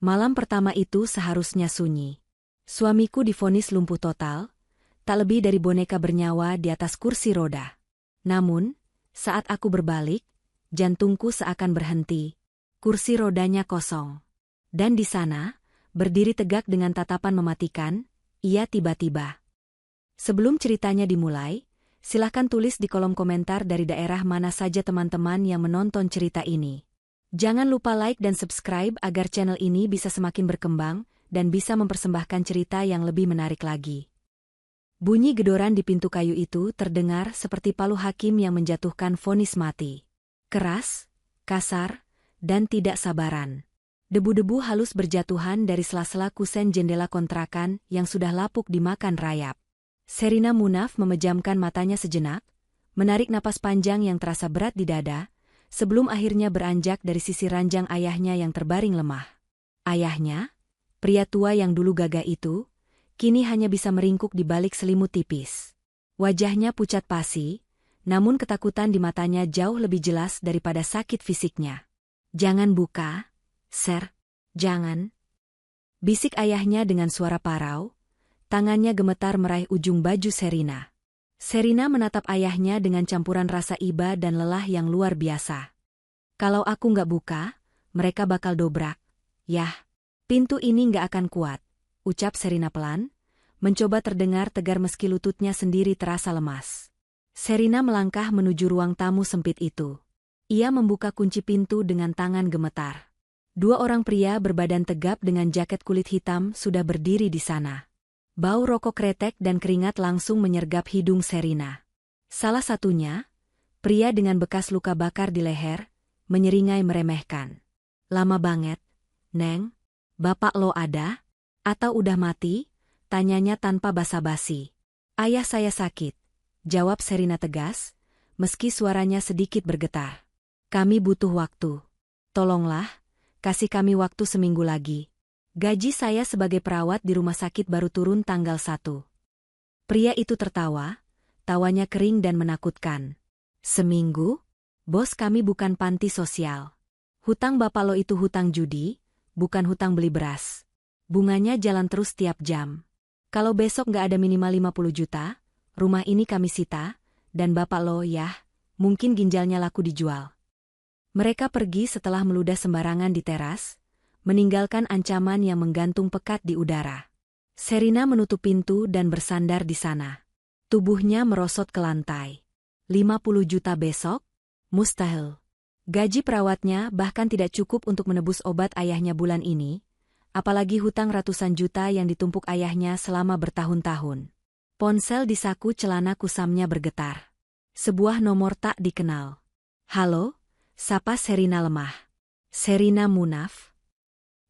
Malam pertama itu seharusnya sunyi. Suamiku divonis lumpuh total, tak lebih dari boneka bernyawa di atas kursi roda. Namun, saat aku berbalik, jantungku seakan berhenti. Kursi rodanya kosong. Dan di sana, berdiri tegak dengan tatapan mematikan, ia tiba-tiba. Sebelum ceritanya dimulai, silahkan tulis di kolom komentar dari daerah mana saja teman-teman yang menonton cerita ini. Jangan lupa like dan subscribe agar channel ini bisa semakin berkembang dan bisa mempersembahkan cerita yang lebih menarik lagi. Bunyi gedoran di pintu kayu itu terdengar seperti palu hakim yang menjatuhkan vonis mati. Keras, kasar, dan tidak sabaran. Debu-debu halus berjatuhan dari sela-sela kusen jendela kontrakan yang sudah lapuk dimakan rayap. Sherina Munaf memejamkan matanya sejenak, menarik napas panjang yang terasa berat di dada, sebelum akhirnya beranjak dari sisi ranjang ayahnya yang terbaring lemah. Ayahnya, pria tua yang dulu gagah itu, kini hanya bisa meringkuk di balik selimut tipis. Wajahnya pucat pasi, namun ketakutan di matanya jauh lebih jelas daripada sakit fisiknya. "Jangan buka, Sir, jangan," bisik ayahnya dengan suara parau. Tangannya gemetar meraih ujung baju Sherina. Sherina menatap ayahnya dengan campuran rasa iba dan lelah yang luar biasa. "Kalau aku nggak buka, mereka bakal dobrak. Yah, pintu ini nggak akan kuat," ucap Sherina pelan, mencoba terdengar tegar meski lututnya sendiri terasa lemas. Sherina melangkah menuju ruang tamu sempit itu. Ia membuka kunci pintu dengan tangan gemetar. Dua orang pria berbadan tegap dengan jaket kulit hitam sudah berdiri di sana. Bau rokok kretek dan keringat langsung menyergap hidung Sherina. Salah satunya, pria dengan bekas luka bakar di leher, menyeringai meremehkan. "Lama banget, Neng. Bapak lo ada? Atau udah mati?" tanyanya tanpa basa-basi. "Ayah saya sakit," jawab Sherina tegas, meski suaranya sedikit bergetar. "Kami butuh waktu. Tolonglah, kasih kami waktu seminggu lagi. Gaji saya sebagai perawat di rumah sakit baru turun tanggal 1. Pria itu tertawa, tawanya kering dan menakutkan. "Seminggu? Bos, kami bukan panti sosial. Hutang bapak lo itu hutang judi, bukan hutang beli beras. Bunganya jalan terus tiap jam. Kalau besok nggak ada minimal 50 juta, rumah ini kami sita, dan bapak lo mungkin ginjalnya laku dijual." Mereka pergi setelah meludah sembarangan di teras, meninggalkan ancaman yang menggantung pekat di udara. Sherina menutup pintu dan bersandar di sana. Tubuhnya merosot ke lantai. 50 juta besok? Mustahil. Gaji perawatnya bahkan tidak cukup untuk menebus obat ayahnya bulan ini, apalagi hutang ratusan juta yang ditumpuk ayahnya selama bertahun-tahun. Ponsel di saku celana kusamnya bergetar. Sebuah nomor tak dikenal. "Halo?" sapa Sherina lemah. "Sherina Munaf?"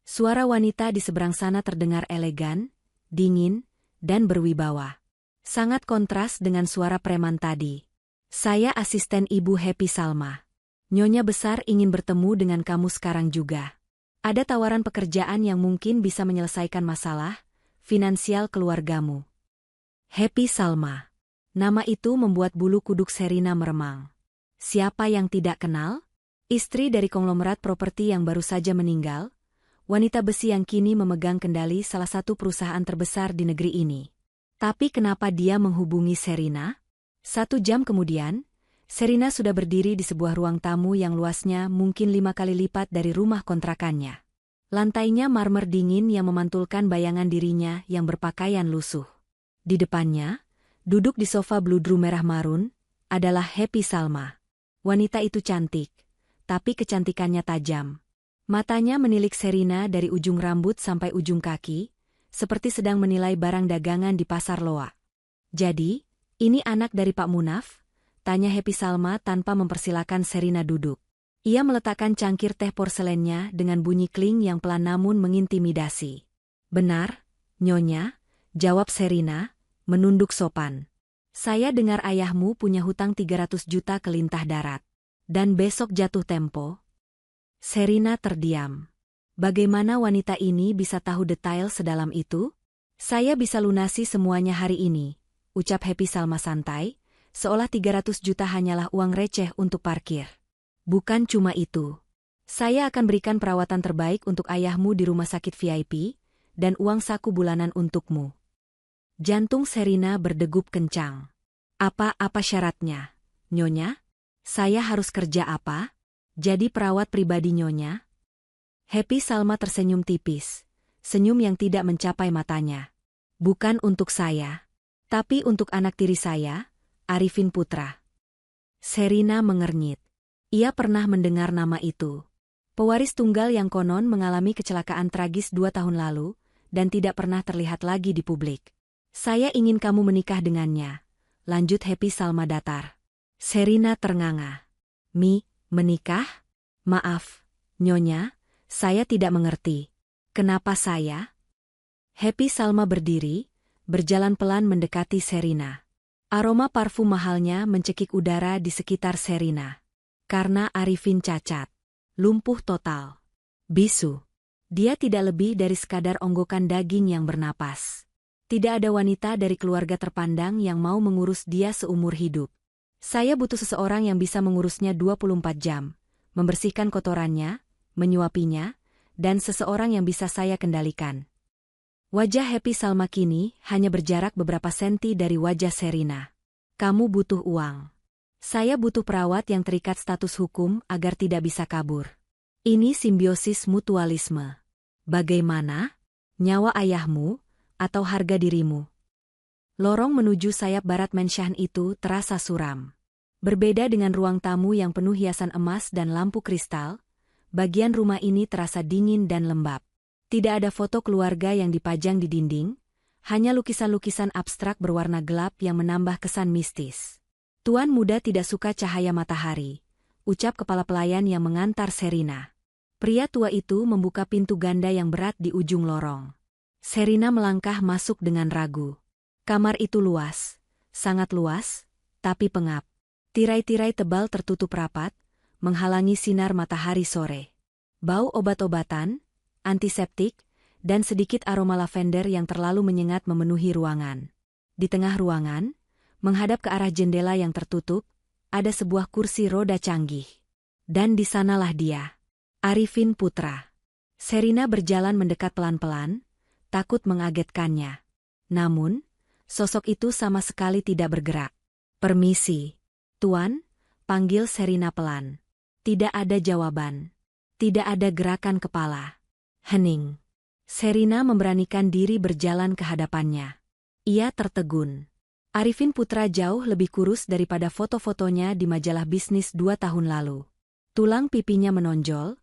Suara wanita di seberang sana terdengar elegan, dingin, dan berwibawa. Sangat kontras dengan suara preman tadi. "Saya asisten Ibu Happy Salma. Nyonya besar ingin bertemu dengan kamu sekarang juga. Ada tawaran pekerjaan yang mungkin bisa menyelesaikan masalah finansial keluargamu." Happy Salma. Nama itu membuat bulu kuduk Sherina meremang. Siapa yang tidak kenal? Istri dari konglomerat properti yang baru saja meninggal, wanita besi yang kini memegang kendali salah satu perusahaan terbesar di negeri ini. Tapi kenapa dia menghubungi Sherina? 1 jam kemudian, Sherina sudah berdiri di sebuah ruang tamu yang luasnya mungkin 5 kali lipat dari rumah kontrakannya. Lantainya marmer dingin yang memantulkan bayangan dirinya yang berpakaian lusuh. Di depannya, duduk di sofa bludru merah marun, adalah Happy Salma. Wanita itu cantik, tapi kecantikannya tajam. Matanya menilik Sherina dari ujung rambut sampai ujung kaki, seperti sedang menilai barang dagangan di pasar loak. "Jadi, ini anak dari Pak Munaf?" tanya Happy Salma tanpa mempersilakan Sherina duduk. Ia meletakkan cangkir teh porselennya dengan bunyi kling yang pelan namun mengintimidasi. "Benar, Nyonya," jawab Sherina, menunduk sopan. "Saya dengar ayahmu punya hutang 300 juta ke Lintah Darat. Dan besok jatuh tempo." Sherina terdiam. Bagaimana wanita ini bisa tahu detail sedalam itu? "Saya bisa lunasi semuanya hari ini," ucap Happy Salma santai, seolah 300 juta hanyalah uang receh untuk parkir. "Bukan cuma itu. Saya akan berikan perawatan terbaik untuk ayahmu di rumah sakit VIP, dan uang saku bulanan untukmu. Jantung Sherina berdegup kencang. Apa syaratnya, Nyonya? Saya harus kerja apa? Jadi perawat pribadi Nyonya? Happy Salma tersenyum tipis, senyum yang tidak mencapai matanya. Bukan untuk saya, tapi untuk anak tiri saya, Arifin Putra. Sherina mengernyit. Ia pernah mendengar nama itu. Pewaris tunggal yang konon mengalami kecelakaan tragis 2 tahun lalu, dan tidak pernah terlihat lagi di publik. Saya ingin kamu menikah dengannya, lanjut Happy Salma datar. Sherina ternganga. Menikah? Maaf, Nyonya, saya tidak mengerti. Kenapa saya? Happy Salma berdiri, berjalan pelan mendekati Sherina. Aroma parfum mahalnya mencekik udara di sekitar Sherina. Karena Arifin cacat. Lumpuh total. Bisu. Dia tidak lebih dari sekadar onggokan daging yang bernapas. Tidak ada wanita dari keluarga terpandang yang mau mengurus dia seumur hidup. Saya butuh seseorang yang bisa mengurusnya 24 jam, membersihkan kotorannya, menyuapinya, dan seseorang yang bisa saya kendalikan. Wajah Happy Salma kini hanya berjarak beberapa senti dari wajah Sherina. Kamu butuh uang. Saya butuh perawat yang terikat status hukum agar tidak bisa kabur. Ini simbiosis mutualisme. Bagaimana? Nyawa ayahmu, atau harga dirimu? Lorong menuju sayap barat mansion itu terasa suram. Berbeda dengan ruang tamu yang penuh hiasan emas dan lampu kristal, bagian rumah ini terasa dingin dan lembab. Tidak ada foto keluarga yang dipajang di dinding, hanya lukisan-lukisan abstrak berwarna gelap yang menambah kesan mistis. Tuan muda tidak suka cahaya matahari, ucap kepala pelayan yang mengantar Sherina. Pria tua itu membuka pintu ganda yang berat di ujung lorong. Sherina melangkah masuk dengan ragu. Kamar itu luas, sangat luas, tapi pengap. Tirai-tirai tebal tertutup rapat, menghalangi sinar matahari sore. Bau obat-obatan, antiseptik, dan sedikit aroma lavender yang terlalu menyengat memenuhi ruangan. Di tengah ruangan, menghadap ke arah jendela yang tertutup, ada sebuah kursi roda canggih. Dan di sanalah dia, Arifin Putra. Sherina berjalan mendekat pelan-pelan, takut mengagetkannya. Namun, sosok itu sama sekali tidak bergerak. Permisi, Tuan, panggil Sherina pelan. Tidak ada jawaban. Tidak ada gerakan kepala. Hening. Sherina memberanikan diri berjalan ke hadapannya. Ia tertegun. Arifin Putra jauh lebih kurus daripada foto-fotonya di majalah bisnis 2 tahun lalu. Tulang pipinya menonjol,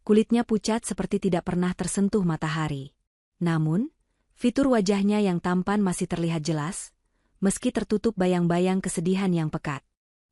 kulitnya pucat seperti tidak pernah tersentuh matahari. Namun, fitur wajahnya yang tampan masih terlihat jelas, meski tertutup bayang-bayang kesedihan yang pekat.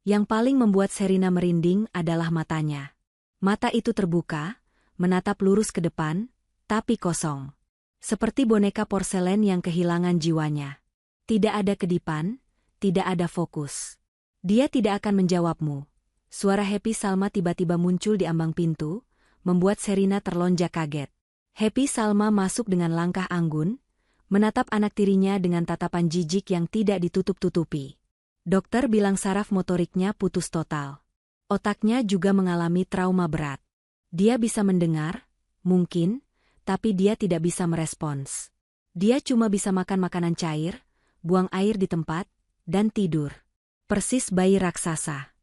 Yang paling membuat Sherina merinding adalah matanya. Mata itu terbuka, menatap lurus ke depan, tapi kosong. Seperti boneka porselen yang kehilangan jiwanya. Tidak ada kedipan, tidak ada fokus. Dia tidak akan menjawabmu. Suara Happy Salma tiba-tiba muncul di ambang pintu, membuat Sherina terlonjak kaget. Happy Salma masuk dengan langkah anggun, menatap anak tirinya dengan tatapan jijik yang tidak ditutup-tutupi. Dokter bilang saraf motoriknya putus total. Otaknya juga mengalami trauma berat. Dia bisa mendengar, mungkin, tapi dia tidak bisa merespons. Dia cuma bisa makan makanan cair, buang air di tempat, dan tidur. Persis bayi raksasa.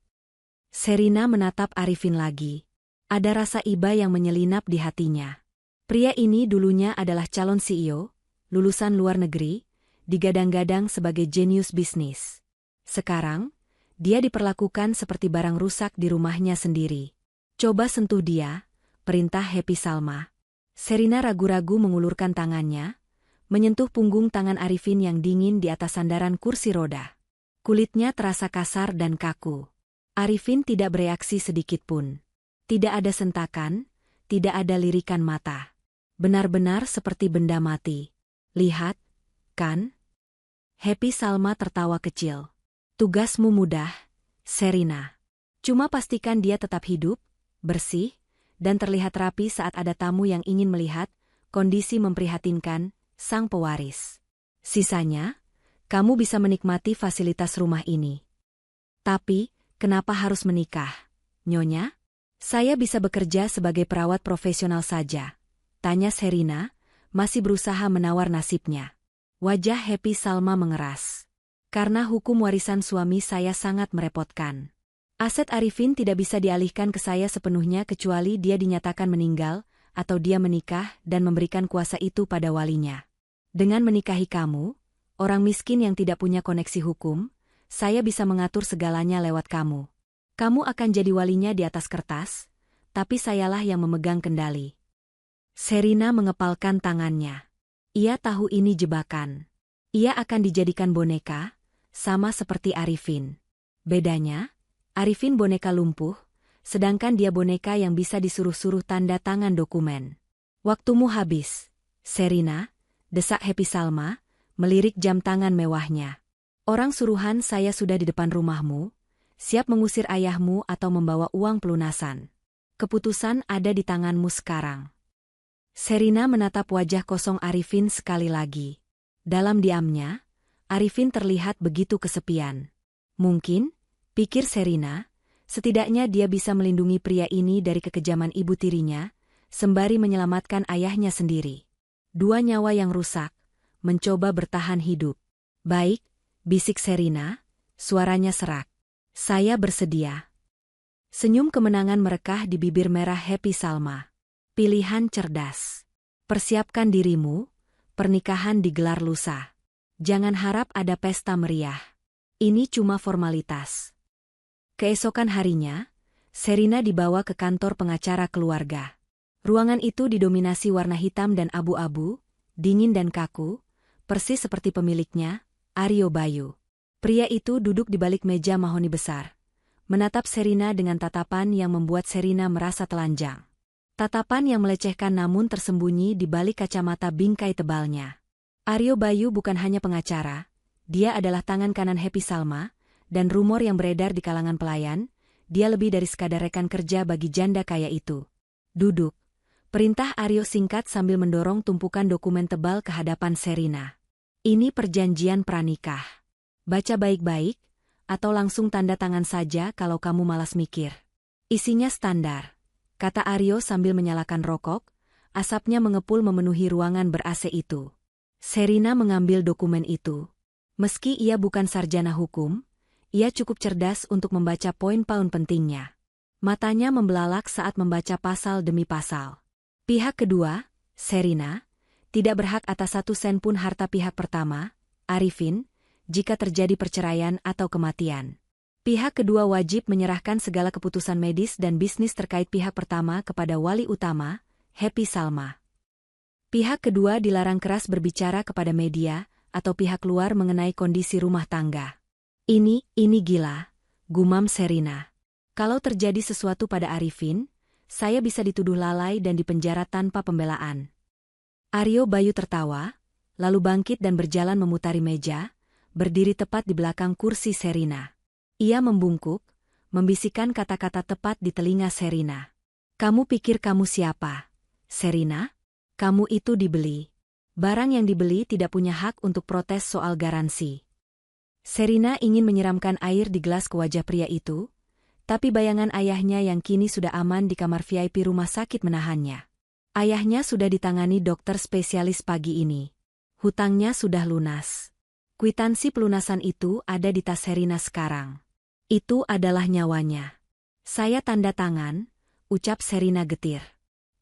Sherina menatap Arifin lagi. Ada rasa iba yang menyelinap di hatinya. Pria ini dulunya adalah calon CEO, lulusan luar negeri, digadang-gadang sebagai jenius bisnis. Sekarang, dia diperlakukan seperti barang rusak di rumahnya sendiri. Coba sentuh dia, perintah Happy Salma. Sherina ragu-ragu mengulurkan tangannya, menyentuh punggung tangan Arifin yang dingin di atas sandaran kursi roda. Kulitnya terasa kasar dan kaku. Arifin tidak bereaksi sedikitpun. Tidak ada sentakan, tidak ada lirikan mata. Benar-benar seperti benda mati. Lihat, kan? Happy Salma tertawa kecil. Tugasmu mudah, Sherina. Cuma pastikan dia tetap hidup, bersih, dan terlihat rapi saat ada tamu yang ingin melihat kondisi memprihatinkan sang pewaris. Sisanya, kamu bisa menikmati fasilitas rumah ini. Tapi, kenapa harus menikah, Nyonya? Saya bisa bekerja sebagai perawat profesional saja, tanya Sherina, masih berusaha menawar nasibnya. Wajah Happy Salma mengeras. Karena hukum warisan suami saya sangat merepotkan. Aset Arifin tidak bisa dialihkan ke saya sepenuhnya kecuali dia dinyatakan meninggal, atau dia menikah dan memberikan kuasa itu pada walinya. Dengan menikahi kamu, orang miskin yang tidak punya koneksi hukum, saya bisa mengatur segalanya lewat kamu. Kamu akan jadi walinya di atas kertas, tapi sayalah yang memegang kendali. Sherina mengepalkan tangannya. Ia tahu ini jebakan. Ia akan dijadikan boneka, sama seperti Arifin. Bedanya, Arifin boneka lumpuh, sedangkan dia boneka yang bisa disuruh-suruh tanda tangan dokumen. Waktumu habis, Sherina, desak Happy Salma, melirik jam tangan mewahnya. Orang suruhan saya sudah di depan rumahmu, siap mengusir ayahmu atau membawa uang pelunasan. Keputusan ada di tanganmu sekarang. Sherina menatap wajah kosong Arifin sekali lagi. Dalam diamnya, Arifin terlihat begitu kesepian. Mungkin, pikir Sherina, setidaknya dia bisa melindungi pria ini dari kekejaman ibu tirinya, sembari menyelamatkan ayahnya sendiri. Dua nyawa yang rusak, mencoba bertahan hidup. Baik, bisik Sherina, suaranya serak. Saya bersedia. Senyum kemenangan merekah di bibir merah Happy Salma. Pilihan cerdas. Persiapkan dirimu, pernikahan digelar lusa. Jangan harap ada pesta meriah. Ini cuma formalitas. Keesokan harinya, Sherina dibawa ke kantor pengacara keluarga. Ruangan itu didominasi warna hitam dan abu-abu, dingin dan kaku, persis seperti pemiliknya, Aryo Bayu. Pria itu duduk di balik meja mahoni besar, menatap Sherina dengan tatapan yang membuat Sherina merasa telanjang. Tatapan yang melecehkan namun tersembunyi di balik kacamata bingkai tebalnya. Aryo Bayu bukan hanya pengacara, dia adalah tangan kanan Happy Salma, dan rumor yang beredar di kalangan pelayan, dia lebih dari sekadar rekan kerja bagi janda kaya itu. Duduk, perintah Aryo singkat sambil mendorong tumpukan dokumen tebal ke hadapan Sherina. Ini perjanjian pranikah. Baca baik-baik, atau langsung tanda tangan saja kalau kamu malas mikir. Isinya standar, kata Aryo sambil menyalakan rokok, asapnya mengepul memenuhi ruangan ber-AC itu. Sherina mengambil dokumen itu. Meski ia bukan sarjana hukum, ia cukup cerdas untuk membaca poin-poin pentingnya. Matanya membelalak saat membaca pasal demi pasal. Pihak kedua, Sherina, tidak berhak atas 1 sen pun harta pihak pertama, Arifin, jika terjadi perceraian atau kematian. Pihak kedua wajib menyerahkan segala keputusan medis dan bisnis terkait pihak pertama kepada wali utama, Happy Salma. Pihak kedua dilarang keras berbicara kepada media atau pihak luar mengenai kondisi rumah tangga. Ini gila, gumam Sherina. Kalau terjadi sesuatu pada Arifin, saya bisa dituduh lalai dan dipenjara tanpa pembelaan. Aryo Bayu tertawa, lalu bangkit dan berjalan memutari meja, berdiri tepat di belakang kursi Sherina. Ia membungkuk, membisikkan kata-kata tepat di telinga Sherina. Kamu pikir kamu siapa? Sherina? Kamu itu dibeli. Barang yang dibeli tidak punya hak untuk protes soal garansi. Sherina ingin menyiramkan air di gelas ke wajah pria itu, tapi bayangan ayahnya yang kini sudah aman di kamar VIP rumah sakit menahannya. Ayahnya sudah ditangani dokter spesialis pagi ini. Hutangnya sudah lunas. Kwitansi pelunasan itu ada di tas Sherina sekarang. Itu adalah nyawanya. Saya tanda tangan, ucap Sherina getir.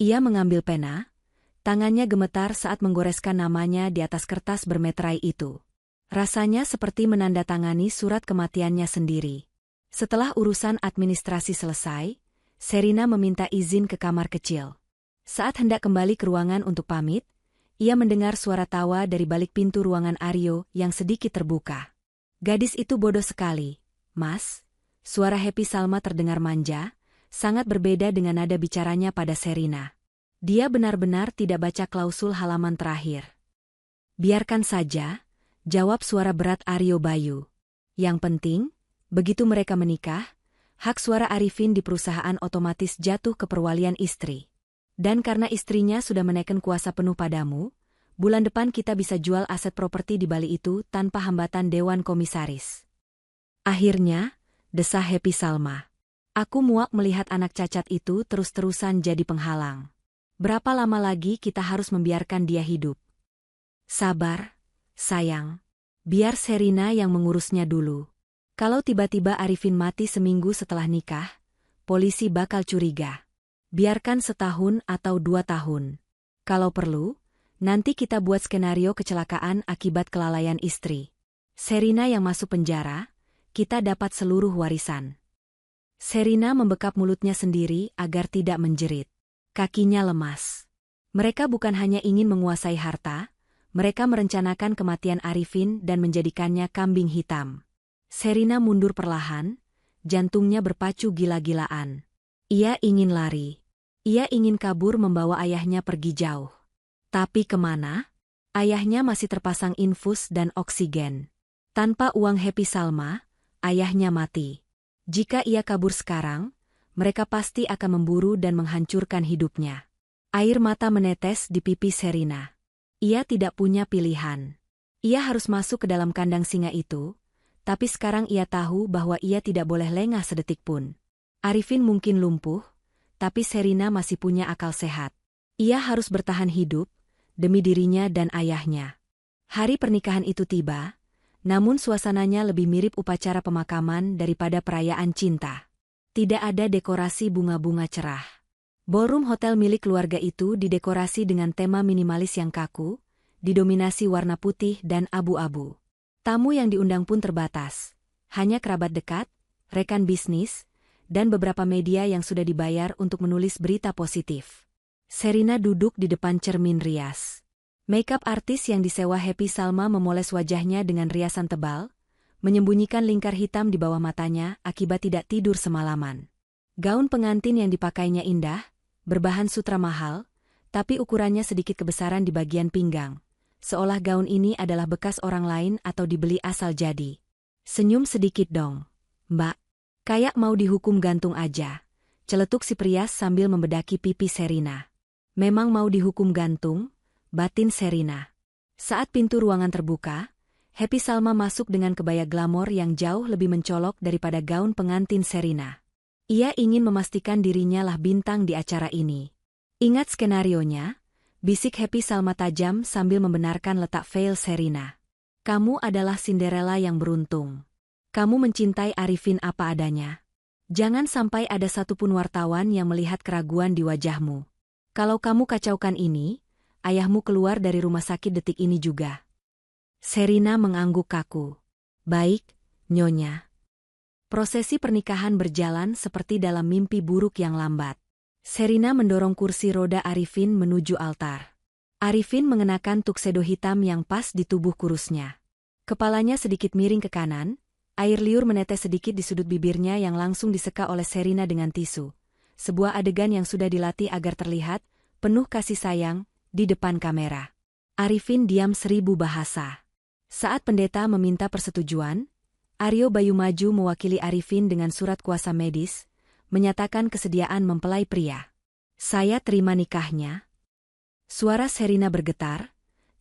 Ia mengambil pena, tangannya gemetar saat menggoreskan namanya di atas kertas bermeterai itu. Rasanya seperti menandatangani surat kematiannya sendiri. Setelah urusan administrasi selesai, Sherina meminta izin ke kamar kecil. Saat hendak kembali ke ruangan untuk pamit, ia mendengar suara tawa dari balik pintu ruangan Aryo yang sedikit terbuka. Gadis itu bodoh sekali, Mas. Suara Happy Salma terdengar manja, sangat berbeda dengan nada bicaranya pada Sherina. Dia benar-benar tidak baca klausul halaman terakhir. Biarkan saja, jawab suara berat Aryo Bayu. Yang penting, begitu mereka menikah, hak suara Arifin di perusahaan otomatis jatuh ke perwalian istri. Dan karena istrinya sudah menaikkan kuasa penuh padamu, bulan depan kita bisa jual aset properti di Bali itu tanpa hambatan Dewan Komisaris. Akhirnya, desah Happy Salma. Aku muak melihat anak cacat itu terus-terusan jadi penghalang. Berapa lama lagi kita harus membiarkan dia hidup? Sabar, sayang. Biar Sherina yang mengurusnya dulu. Kalau tiba-tiba Arifin mati seminggu setelah nikah, polisi bakal curiga. Biarkan setahun atau 2 tahun. Kalau perlu, nanti kita buat skenario kecelakaan akibat kelalaian istri. Sherina yang masuk penjara, kita dapat seluruh warisan. Sherina membekap mulutnya sendiri agar tidak menjerit. Kakinya lemas. Mereka bukan hanya ingin menguasai harta, mereka merencanakan kematian Arifin dan menjadikannya kambing hitam. Sherina mundur perlahan, jantungnya berpacu gila-gilaan. Ia ingin lari. Ia ingin kabur membawa ayahnya pergi jauh. Tapi kemana? Ayahnya masih terpasang infus dan oksigen. Tanpa uang Happy Salma, ayahnya mati. Jika ia kabur sekarang, mereka pasti akan memburu dan menghancurkan hidupnya. Air mata menetes di pipi Sherina. Ia tidak punya pilihan. Ia harus masuk ke dalam kandang singa itu, tapi sekarang ia tahu bahwa ia tidak boleh lengah sedetik pun. Arifin mungkin lumpuh, tapi Sherina masih punya akal sehat. Ia harus bertahan hidup, demi dirinya dan ayahnya. Hari pernikahan itu tiba, namun suasananya lebih mirip upacara pemakaman daripada perayaan cinta. Tidak ada dekorasi bunga-bunga cerah. Ballroom hotel milik keluarga itu didekorasi dengan tema minimalis yang kaku, didominasi warna putih dan abu-abu. Tamu yang diundang pun terbatas. Hanya kerabat dekat, rekan bisnis, dan beberapa media yang sudah dibayar untuk menulis berita positif. Sherina duduk di depan cermin rias. Makeup artis yang disewa Happy Salma memoles wajahnya dengan riasan tebal, menyembunyikan lingkar hitam di bawah matanya akibat tidak tidur semalaman. Gaun pengantin yang dipakainya indah, berbahan sutra mahal, tapi ukurannya sedikit kebesaran di bagian pinggang. Seolah gaun ini adalah bekas orang lain atau dibeli asal jadi. Senyum sedikit dong, Mbak. Kayak mau dihukum gantung aja, celetuk si Prias sambil membedaki pipi Sherina. Memang mau dihukum gantung, batin Sherina. Saat pintu ruangan terbuka, Happy Salma masuk dengan kebaya glamor yang jauh lebih mencolok daripada gaun pengantin Sherina. Ia ingin memastikan dirinya lah bintang di acara ini. Ingat skenarionya? Bisik Happy Salma tajam sambil membenarkan letak veil Sherina. Kamu adalah Cinderella yang beruntung. Kamu mencintai Arifin apa adanya. Jangan sampai ada satupun wartawan yang melihat keraguan di wajahmu. Kalau kamu kacaukan ini, ayahmu keluar dari rumah sakit detik ini juga. Sherina mengangguk kaku. Baik, Nyonya. Prosesi pernikahan berjalan seperti dalam mimpi buruk yang lambat. Sherina mendorong kursi roda Arifin menuju altar. Arifin mengenakan tuxedo hitam yang pas di tubuh kurusnya. Kepalanya sedikit miring ke kanan, air liur menetes sedikit di sudut bibirnya yang langsung diseka oleh Sherina dengan tisu. Sebuah adegan yang sudah dilatih agar terlihat, penuh kasih sayang, di depan kamera. Arifin diam 1000 bahasa. Saat pendeta meminta persetujuan, Aryo Bayu maju mewakili Arifin dengan surat kuasa medis, menyatakan kesediaan mempelai pria. Saya terima nikahnya. Suara Sherina bergetar,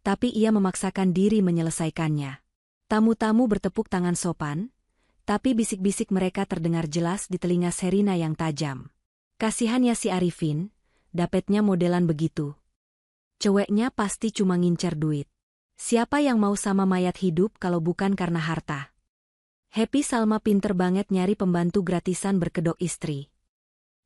tapi ia memaksakan diri menyelesaikannya. Tamu-tamu bertepuk tangan sopan, tapi bisik-bisik mereka terdengar jelas di telinga Sherina yang tajam. Kasihannya si Arifin, dapetnya modelan begitu. Ceweknya pasti cuma ngincer duit. Siapa yang mau sama mayat hidup kalau bukan karena harta? Happy Salma pinter banget nyari pembantu gratisan berkedok istri.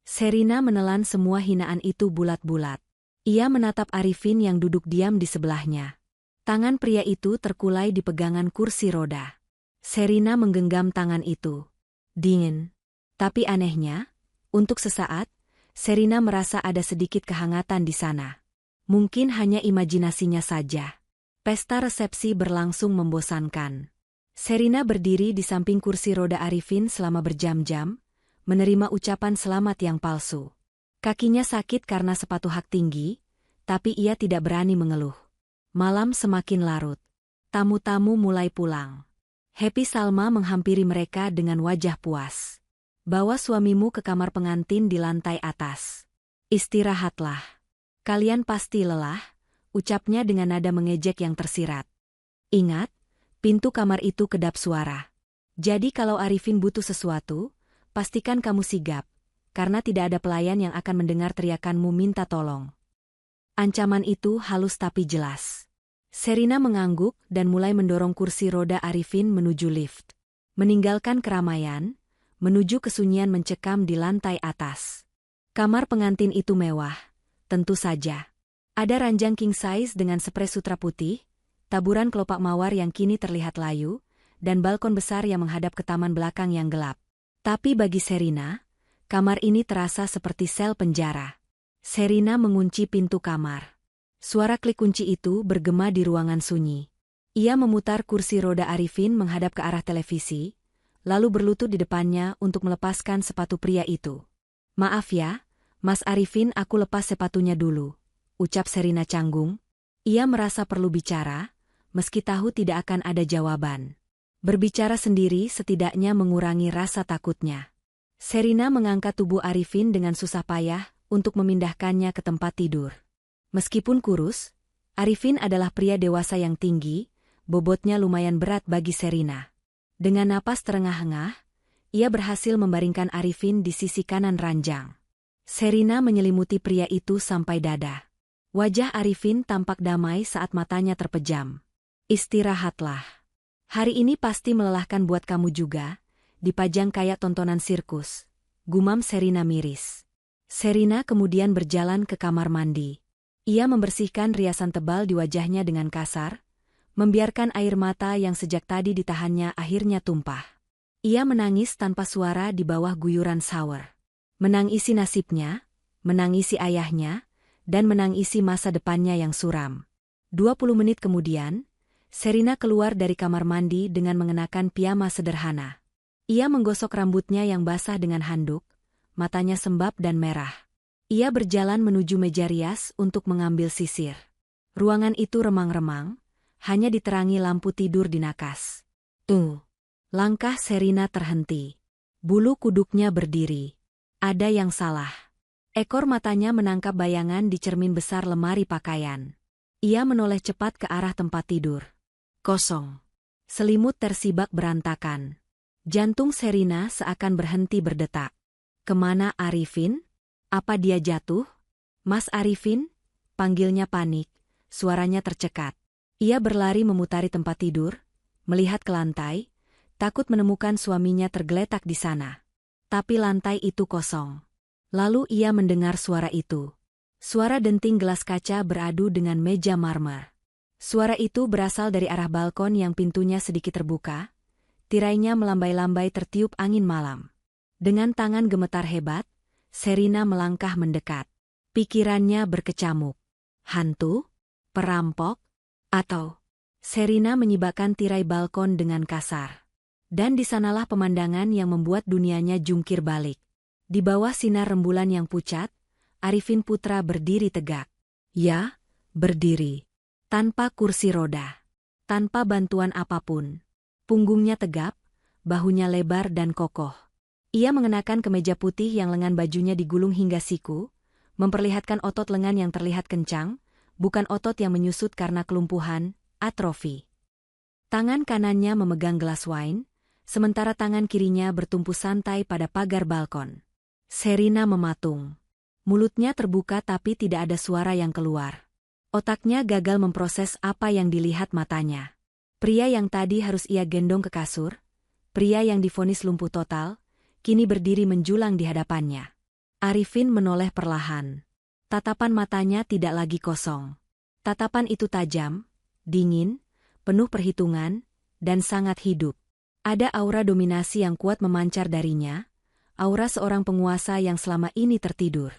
Sherina menelan semua hinaan itu bulat-bulat. Ia menatap Arifin yang duduk diam di sebelahnya. Tangan pria itu terkulai di pegangan kursi roda. Sherina menggenggam tangan itu. Dingin. Tapi anehnya, untuk sesaat, Sherina merasa ada sedikit kehangatan di sana. Mungkin hanya imajinasinya saja. Pesta resepsi berlangsung membosankan. Sherina berdiri di samping kursi roda Arifin selama berjam-jam, menerima ucapan selamat yang palsu. Kakinya sakit karena sepatu hak tinggi, tapi ia tidak berani mengeluh. Malam semakin larut. Tamu-tamu mulai pulang. Happy Salma menghampiri mereka dengan wajah puas. Bawa suamimu ke kamar pengantin di lantai atas. Istirahatlah. Kalian pasti lelah, ucapnya dengan nada mengejek yang tersirat. Ingat, pintu kamar itu kedap suara. Jadi kalau Arifin butuh sesuatu, pastikan kamu sigap, karena tidak ada pelayan yang akan mendengar teriakanmu minta tolong. Ancaman itu halus tapi jelas. Sherina mengangguk dan mulai mendorong kursi roda Arifin menuju lift. Meninggalkan keramaian, menuju kesunyian mencekam di lantai atas. Kamar pengantin itu mewah, tentu saja. Ada ranjang king size dengan spray sutra putih, taburan kelopak mawar yang kini terlihat layu, dan balkon besar yang menghadap ke taman belakang yang gelap. Tapi bagi Sherina, kamar ini terasa seperti sel penjara. Sherina mengunci pintu kamar. Suara klik kunci itu bergema di ruangan sunyi. Ia memutar kursi roda Arifin menghadap ke arah televisi, lalu berlutut di depannya untuk melepaskan sepatu pria itu. "Maaf ya, Mas Arifin, aku lepas sepatunya dulu," ucap Sherina canggung. Ia merasa perlu bicara, meski tahu tidak akan ada jawaban. Berbicara sendiri setidaknya mengurangi rasa takutnya. Sherina mengangkat tubuh Arifin dengan susah payah untuk memindahkannya ke tempat tidur. Meskipun kurus, Arifin adalah pria dewasa yang tinggi, bobotnya lumayan berat bagi Sherina. Dengan napas terengah-engah, ia berhasil membaringkan Arifin di sisi kanan ranjang. Sherina menyelimuti pria itu sampai dada. Wajah Arifin tampak damai saat matanya terpejam. "Istirahatlah. Hari ini pasti melelahkan buat kamu juga, dipajang kayak tontonan sirkus," gumam Sherina miris. Sherina kemudian berjalan ke kamar mandi. Ia membersihkan riasan tebal di wajahnya dengan kasar, membiarkan air mata yang sejak tadi ditahannya akhirnya tumpah. Ia menangis tanpa suara di bawah guyuran shower. Menangisi nasibnya, menangisi ayahnya, dan menangisi masa depannya yang suram. 20 menit kemudian, Sherina keluar dari kamar mandi dengan mengenakan piyama sederhana. Ia menggosok rambutnya yang basah dengan handuk, matanya sembab dan merah. Ia berjalan menuju meja rias untuk mengambil sisir. Ruangan itu remang-remang, hanya diterangi lampu tidur di nakas. Langkah Sherina terhenti. Bulu kuduknya berdiri. Ada yang salah. Ekor matanya menangkap bayangan di cermin besar lemari pakaian. Ia menoleh cepat ke arah tempat tidur. Kosong. Selimut tersibak berantakan. Jantung Sherina seakan berhenti berdetak. Kemana Arifin? Apa dia jatuh? "Mas Arifin?" panggilnya panik, suaranya tercekat. Ia berlari memutari tempat tidur, melihat ke lantai, takut menemukan suaminya tergeletak di sana. Tapi lantai itu kosong. Lalu ia mendengar suara itu. Suara denting gelas kaca beradu dengan meja marmer. Suara itu berasal dari arah balkon yang pintunya sedikit terbuka, tirainya melambai-lambai tertiup angin malam. Dengan tangan gemetar hebat, Sherina melangkah mendekat. Pikirannya berkecamuk. Hantu? Perampok? Atau? Sherina menyibakkan tirai balkon dengan kasar. Dan di sanalah pemandangan yang membuat dunianya jungkir balik. Di bawah sinar rembulan yang pucat, Arifin Putra berdiri tegak. Ya, berdiri. Tanpa kursi roda. Tanpa bantuan apapun. Punggungnya tegap, bahunya lebar dan kokoh. Ia mengenakan kemeja putih yang lengan bajunya digulung hingga siku, memperlihatkan otot lengan yang terlihat kencang, bukan otot yang menyusut karena kelumpuhan, atrofi. Tangan kanannya memegang gelas wine, sementara tangan kirinya bertumpu santai pada pagar balkon. Sherina mematung. Mulutnya terbuka tapi tidak ada suara yang keluar. Otaknya gagal memproses apa yang dilihat matanya. Pria yang tadi harus ia gendong ke kasur, pria yang divonis lumpuh total, kini berdiri menjulang di hadapannya. Arifin menoleh perlahan. Tatapan matanya tidak lagi kosong. Tatapan itu tajam, dingin, penuh perhitungan, dan sangat hidup. Ada aura dominasi yang kuat memancar darinya, aura seorang penguasa yang selama ini tertidur.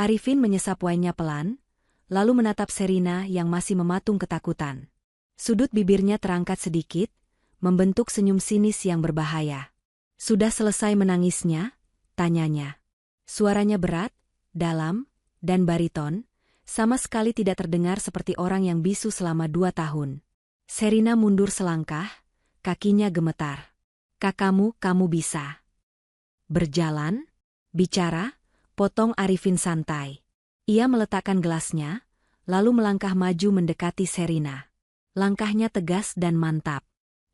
Arifin menyesap wine-nya pelan, lalu menatap Sherina yang masih mematung ketakutan. Sudut bibirnya terangkat sedikit, membentuk senyum sinis yang berbahaya. "Sudah selesai menangisnya?" tanyanya. Suaranya berat, dalam, dan bariton, sama sekali tidak terdengar seperti orang yang bisu selama 2 tahun. Sherina mundur selangkah, kakinya gemetar. Kamu bisa." "Berjalan? Bicara?" potong Arifin santai. Ia meletakkan gelasnya, lalu melangkah maju mendekati Sherina. Langkahnya tegas dan mantap.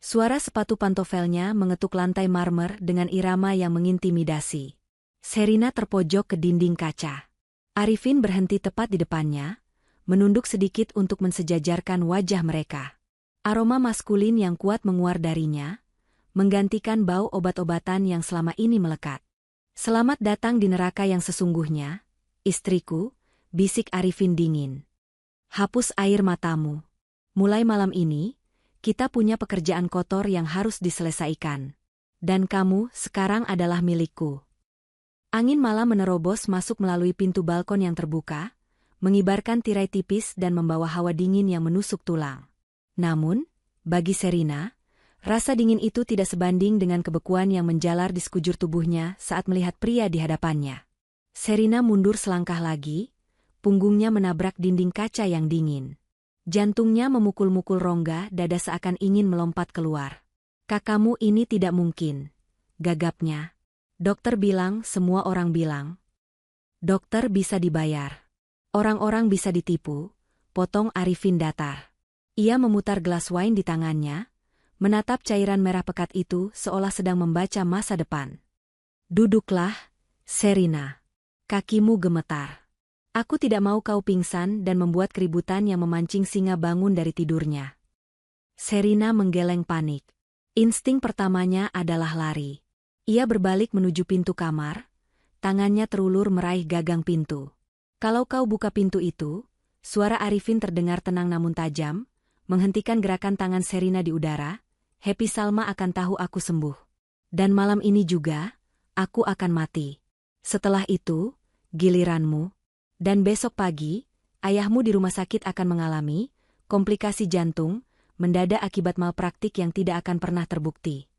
Suara sepatu pantofelnya mengetuk lantai marmer dengan irama yang mengintimidasi. Sherina terpojok ke dinding kaca. Arifin berhenti tepat di depannya, menunduk sedikit untuk mensejajarkan wajah mereka. Aroma maskulin yang kuat menguar darinya, menggantikan bau obat-obatan yang selama ini melekat. "Selamat datang di neraka yang sesungguhnya, istriku," bisik Arifin dingin. "Hapus air matamu. Mulai malam ini, kita punya pekerjaan kotor yang harus diselesaikan. Dan kamu sekarang adalah milikku." Angin malam menerobos masuk melalui pintu balkon yang terbuka, mengibarkan tirai tipis dan membawa hawa dingin yang menusuk tulang. Namun, bagi Sherina, rasa dingin itu tidak sebanding dengan kebekuan yang menjalar di sekujur tubuhnya saat melihat pria di hadapannya. Sherina mundur selangkah lagi, punggungnya menabrak dinding kaca yang dingin. Jantungnya memukul-mukul rongga dada seakan ingin melompat keluar. "Kakakmu ini tidak mungkin," gagapnya. "Dokter bilang, semua orang bilang. Dokter bisa dibayar. Orang-orang bisa ditipu," potong Arifin datar. Ia memutar gelas wine di tangannya, menatap cairan merah pekat itu seolah sedang membaca masa depan. "Duduklah, Sherina. Kakimu gemetar. Aku tidak mau kau pingsan dan membuat keributan yang memancing singa bangun dari tidurnya." Sherina menggeleng panik. Insting pertamanya adalah lari. Ia berbalik menuju pintu kamar, tangannya terulur meraih gagang pintu. "Kalau kau buka pintu itu," suara Arifin terdengar tenang namun tajam, menghentikan gerakan tangan Sherina di udara, "Happy Salma akan tahu aku sembuh. Dan malam ini juga, aku akan mati. Setelah itu, giliranmu. Dan besok pagi, ayahmu di rumah sakit akan mengalami komplikasi jantung, mendadak akibat malpraktik yang tidak akan pernah terbukti."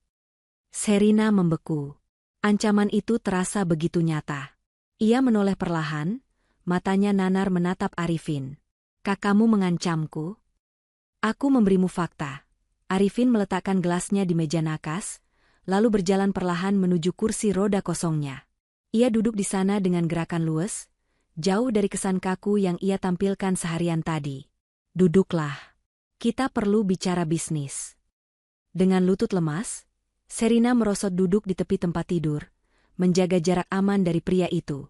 Sherina membeku. Ancaman itu terasa begitu nyata. Ia menoleh perlahan, matanya nanar menatap Arifin. "Kakakmu mengancamku?" "Aku memberimu fakta." Arifin meletakkan gelasnya di meja nakas, lalu berjalan perlahan menuju kursi roda kosongnya. Ia duduk di sana dengan gerakan luwes, jauh dari kesan kaku yang ia tampilkan seharian tadi. "Duduklah. Kita perlu bicara bisnis." Dengan lutut lemas, Sherina merosot duduk di tepi tempat tidur, menjaga jarak aman dari pria itu.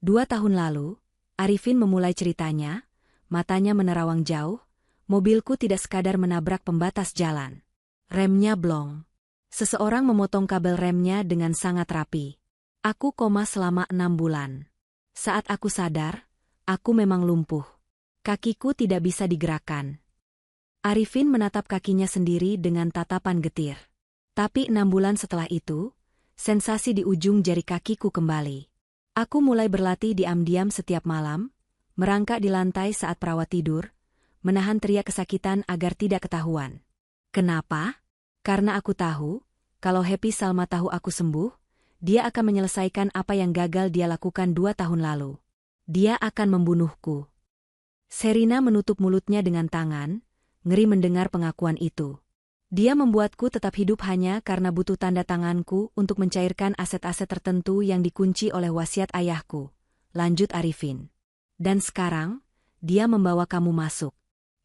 2 tahun lalu, Arifin memulai ceritanya, matanya menerawang jauh, "Mobilku tidak sekadar menabrak pembatas jalan. Remnya blong. Seseorang memotong kabel remnya dengan sangat rapi. Aku koma selama 6 bulan. Saat aku sadar, aku memang lumpuh. Kakiku tidak bisa digerakkan." Arifin menatap kakinya sendiri dengan tatapan getir. "Tapi 6 bulan setelah itu, sensasi di ujung jari kakiku kembali. Aku mulai berlatih diam-diam setiap malam, merangkak di lantai saat perawat tidur, menahan teriak kesakitan agar tidak ketahuan. Kenapa? Karena aku tahu, kalau Happy Salma tahu aku sembuh, dia akan menyelesaikan apa yang gagal dia lakukan 2 tahun lalu. Dia akan membunuhku." Sherina menutup mulutnya dengan tangan, ngeri mendengar pengakuan itu. "Dia membuatku tetap hidup hanya karena butuh tanda tanganku untuk mencairkan aset-aset tertentu yang dikunci oleh wasiat ayahku," lanjut Arifin. "Dan sekarang, dia membawa kamu masuk.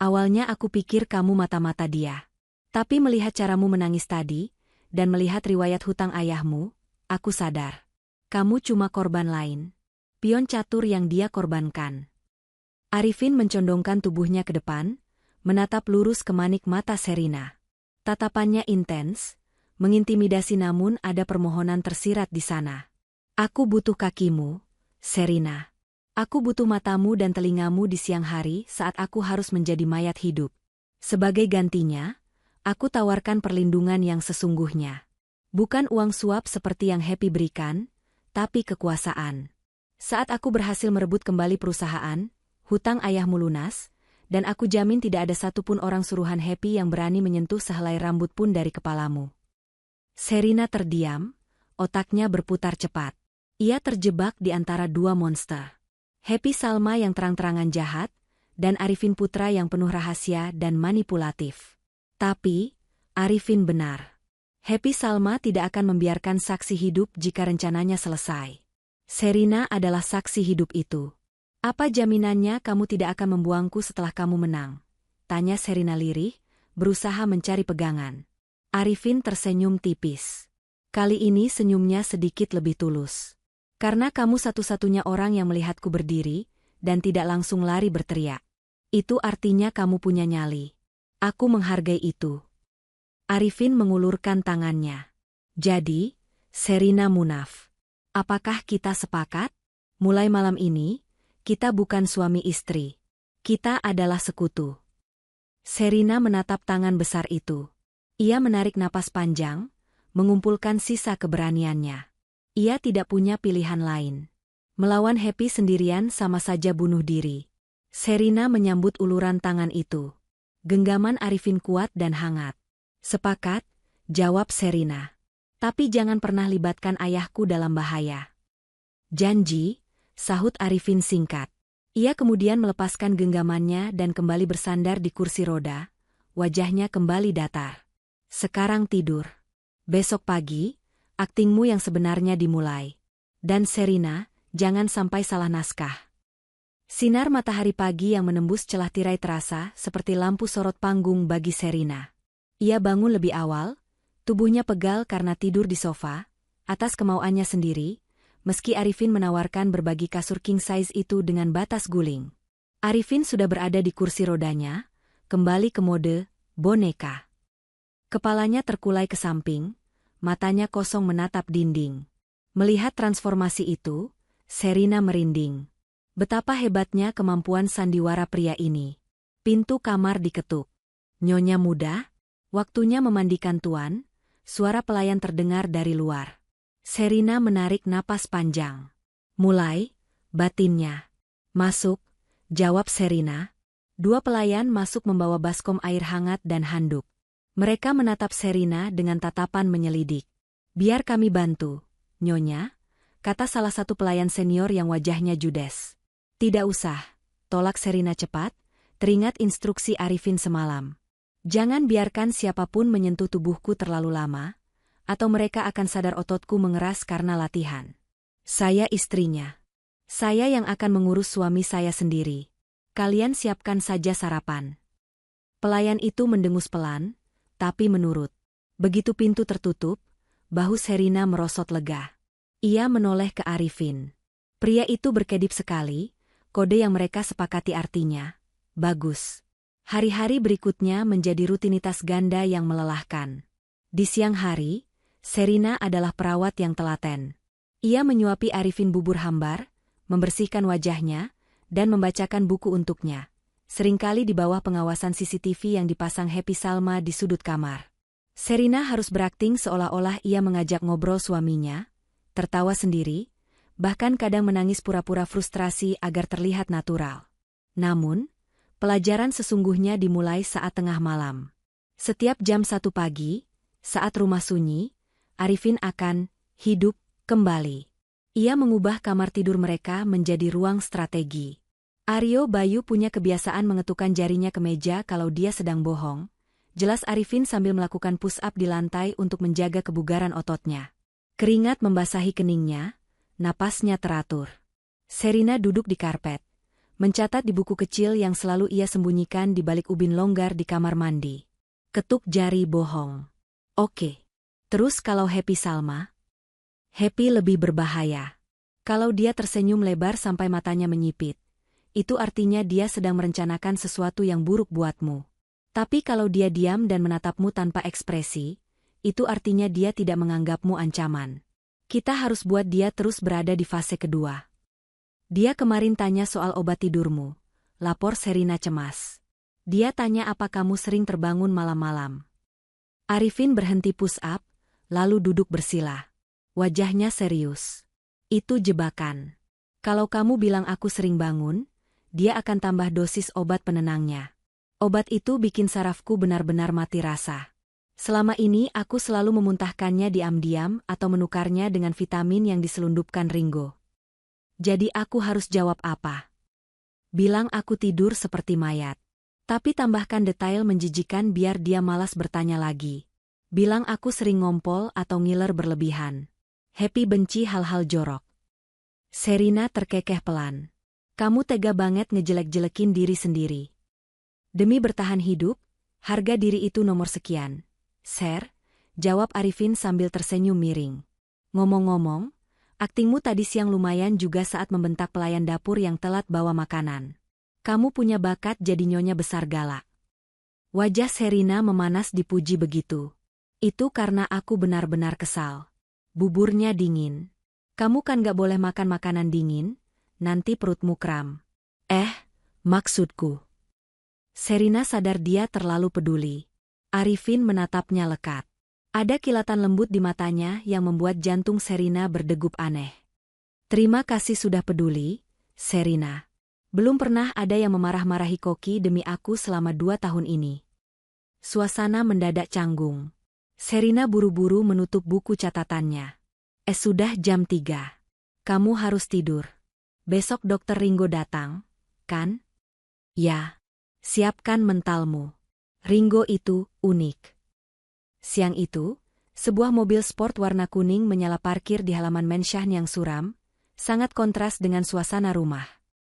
Awalnya aku pikir kamu mata-mata dia. Tapi melihat caramu menangis tadi, dan melihat riwayat hutang ayahmu, aku sadar. Kamu cuma korban lain. Pion catur yang dia korbankan." Arifin mencondongkan tubuhnya ke depan, menatap lurus ke manik mata Sherina. Tatapannya intens, mengintimidasi namun ada permohonan tersirat di sana. "Aku butuh kakimu, Sherina. Aku butuh matamu dan telingamu di siang hari saat aku harus menjadi mayat hidup. Sebagai gantinya, aku tawarkan perlindungan yang sesungguhnya. Bukan uang suap seperti yang Happy berikan, tapi kekuasaan. Saat aku berhasil merebut kembali perusahaan, hutang ayahmu lunas, dan aku jamin tidak ada satupun orang suruhan Happy yang berani menyentuh sehelai rambut pun dari kepalamu." Sherina terdiam, otaknya berputar cepat. Ia terjebak di antara 2 monster. Happy Salma yang terang-terangan jahat, dan Arifin Putra yang penuh rahasia dan manipulatif. Tapi, Arifin benar. Happy Salma tidak akan membiarkan saksi hidup jika rencananya selesai. Sherina adalah saksi hidup itu. "Apa jaminannya kamu tidak akan membuangku setelah kamu menang?" tanya Sherina lirih, berusaha mencari pegangan. Arifin tersenyum tipis. Kali ini senyumnya sedikit lebih tulus. Karena kamu satu-satunya orang yang melihatku berdiri, dan tidak langsung lari berteriak. Itu artinya kamu punya nyali. Aku menghargai itu. Arifin mengulurkan tangannya. Jadi, Sherina Munaf. Apakah kita sepakat? Mulai malam ini, kita bukan suami istri. Kita adalah sekutu. Sherina menatap tangan besar itu. Ia menarik napas panjang, mengumpulkan sisa keberaniannya. Ia tidak punya pilihan lain. Melawan Happy sendirian sama saja bunuh diri. Sherina menyambut uluran tangan itu. Genggaman Arifin kuat dan hangat. Sepakat, jawab Sherina. Tapi jangan pernah libatkan ayahku dalam bahaya. Janji, sahut Arifin singkat. Ia kemudian melepaskan genggamannya dan kembali bersandar di kursi roda, wajahnya kembali datar. Sekarang tidur. Besok pagi, aktingmu yang sebenarnya dimulai. Dan Sherina, jangan sampai salah naskah. Sinar matahari pagi yang menembus celah tirai terasa seperti lampu sorot panggung bagi Sherina. Ia bangun lebih awal, tubuhnya pegal karena tidur di sofa, atas kemauannya sendiri, meski Arifin menawarkan berbagi kasur king size itu dengan batas guling. Arifin sudah berada di kursi rodanya, kembali ke mode boneka. Kepalanya terkulai ke samping, matanya kosong menatap dinding. Melihat transformasi itu, Sherina merinding. Betapa hebatnya kemampuan sandiwara pria ini. Pintu kamar diketuk. Nyonya muda, waktunya memandikan tuan. Suara pelayan terdengar dari luar. Sherina menarik napas panjang. Mulai, batinnya. Masuk, jawab Sherina. Dua pelayan masuk membawa baskom air hangat dan handuk. Mereka menatap Sherina dengan tatapan menyelidik. Biar kami bantu, Nyonya, kata salah satu pelayan senior yang wajahnya judes. Tidak usah, tolak Sherina cepat, teringat instruksi Arifin semalam. Jangan biarkan siapapun menyentuh tubuhku terlalu lama, atau mereka akan sadar ototku mengeras karena latihan. Saya istrinya. Saya yang akan mengurus suami saya sendiri. Kalian siapkan saja sarapan. Pelayan itu mendengus pelan, tapi menurut. Begitu pintu tertutup, bahu Sherina merosot lega. Ia menoleh ke Arifin. Pria itu berkedip sekali, kode yang mereka sepakati artinya. Bagus. Hari-hari berikutnya menjadi rutinitas ganda yang melelahkan. Di siang hari, Sherina adalah perawat yang telaten. Ia menyuapi Arifin bubur hambar, membersihkan wajahnya, dan membacakan buku untuknya. Seringkali di bawah pengawasan CCTV yang dipasang Happy Salma di sudut kamar. Sherina harus berakting seolah-olah ia mengajak ngobrol suaminya, tertawa sendiri, bahkan kadang menangis pura-pura frustrasi agar terlihat natural. Namun, pelajaran sesungguhnya dimulai saat tengah malam. Setiap jam 1 pagi, saat rumah sunyi, Arifin akan hidup kembali. Ia mengubah kamar tidur mereka menjadi ruang strategi. Aryo Bayu punya kebiasaan mengetukkan jarinya ke meja kalau dia sedang bohong. Jelas Arifin sambil melakukan push-up di lantai untuk menjaga kebugaran ototnya. Keringat membasahi keningnya, napasnya teratur. Sherina duduk di karpet. Mencatat di buku kecil yang selalu ia sembunyikan di balik ubin longgar di kamar mandi. Ketuk jari bohong. Oke. Terus kalau Happy Salma? Happy lebih berbahaya. Kalau dia tersenyum lebar sampai matanya menyipit, itu artinya dia sedang merencanakan sesuatu yang buruk buatmu. Tapi kalau dia diam dan menatapmu tanpa ekspresi, itu artinya dia tidak menganggapmu ancaman. Kita harus buat dia terus berada di fase kedua. Dia kemarin tanya soal obat tidurmu, lapor Sherina cemas. Dia tanya apa kamu sering terbangun malam-malam. Arifin berhenti push up, lalu duduk bersila. Wajahnya serius. Itu jebakan. Kalau kamu bilang aku sering bangun, dia akan tambah dosis obat penenangnya. Obat itu bikin sarafku benar-benar mati rasa. Selama ini aku selalu memuntahkannya diam-diam atau menukarnya dengan vitamin yang diselundupkan Ringo. Jadi aku harus jawab apa? Bilang aku tidur seperti mayat. Tapi tambahkan detail menjijikan biar dia malas bertanya lagi. Bilang aku sering ngompol atau ngiler berlebihan. Happy benci hal-hal jorok. Sherina terkekeh pelan. Kamu tega banget ngejelek-jelekin diri sendiri. Demi bertahan hidup, harga diri itu nomor sekian. Ser, jawab Arifin sambil tersenyum miring. Ngomong-ngomong, aktingmu tadi siang lumayan juga saat membentak pelayan dapur yang telat bawa makanan. Kamu punya bakat jadi nyonya besar galak. Wajah Sherina memanas dipuji begitu. Itu karena aku benar-benar kesal. Buburnya dingin. Kamu kan gak boleh makan makanan dingin, nanti perutmu kram. Maksudku. Sherina sadar dia terlalu peduli. Arifin menatapnya lekat. Ada kilatan lembut di matanya yang membuat jantung Sherina berdegup aneh. Terima kasih sudah peduli, Sherina. Belum pernah ada yang memarah-marahi Koki demi aku selama 2 tahun ini. Suasana mendadak canggung. Sherina buru-buru menutup buku catatannya. Sudah jam 3. Kamu harus tidur. Besok Dokter Ringo datang, kan? Ya. Siapkan mentalmu. Ringo itu unik. Siang itu, sebuah mobil sport warna kuning menyala parkir di halaman Menshan yang suram, sangat kontras dengan suasana rumah.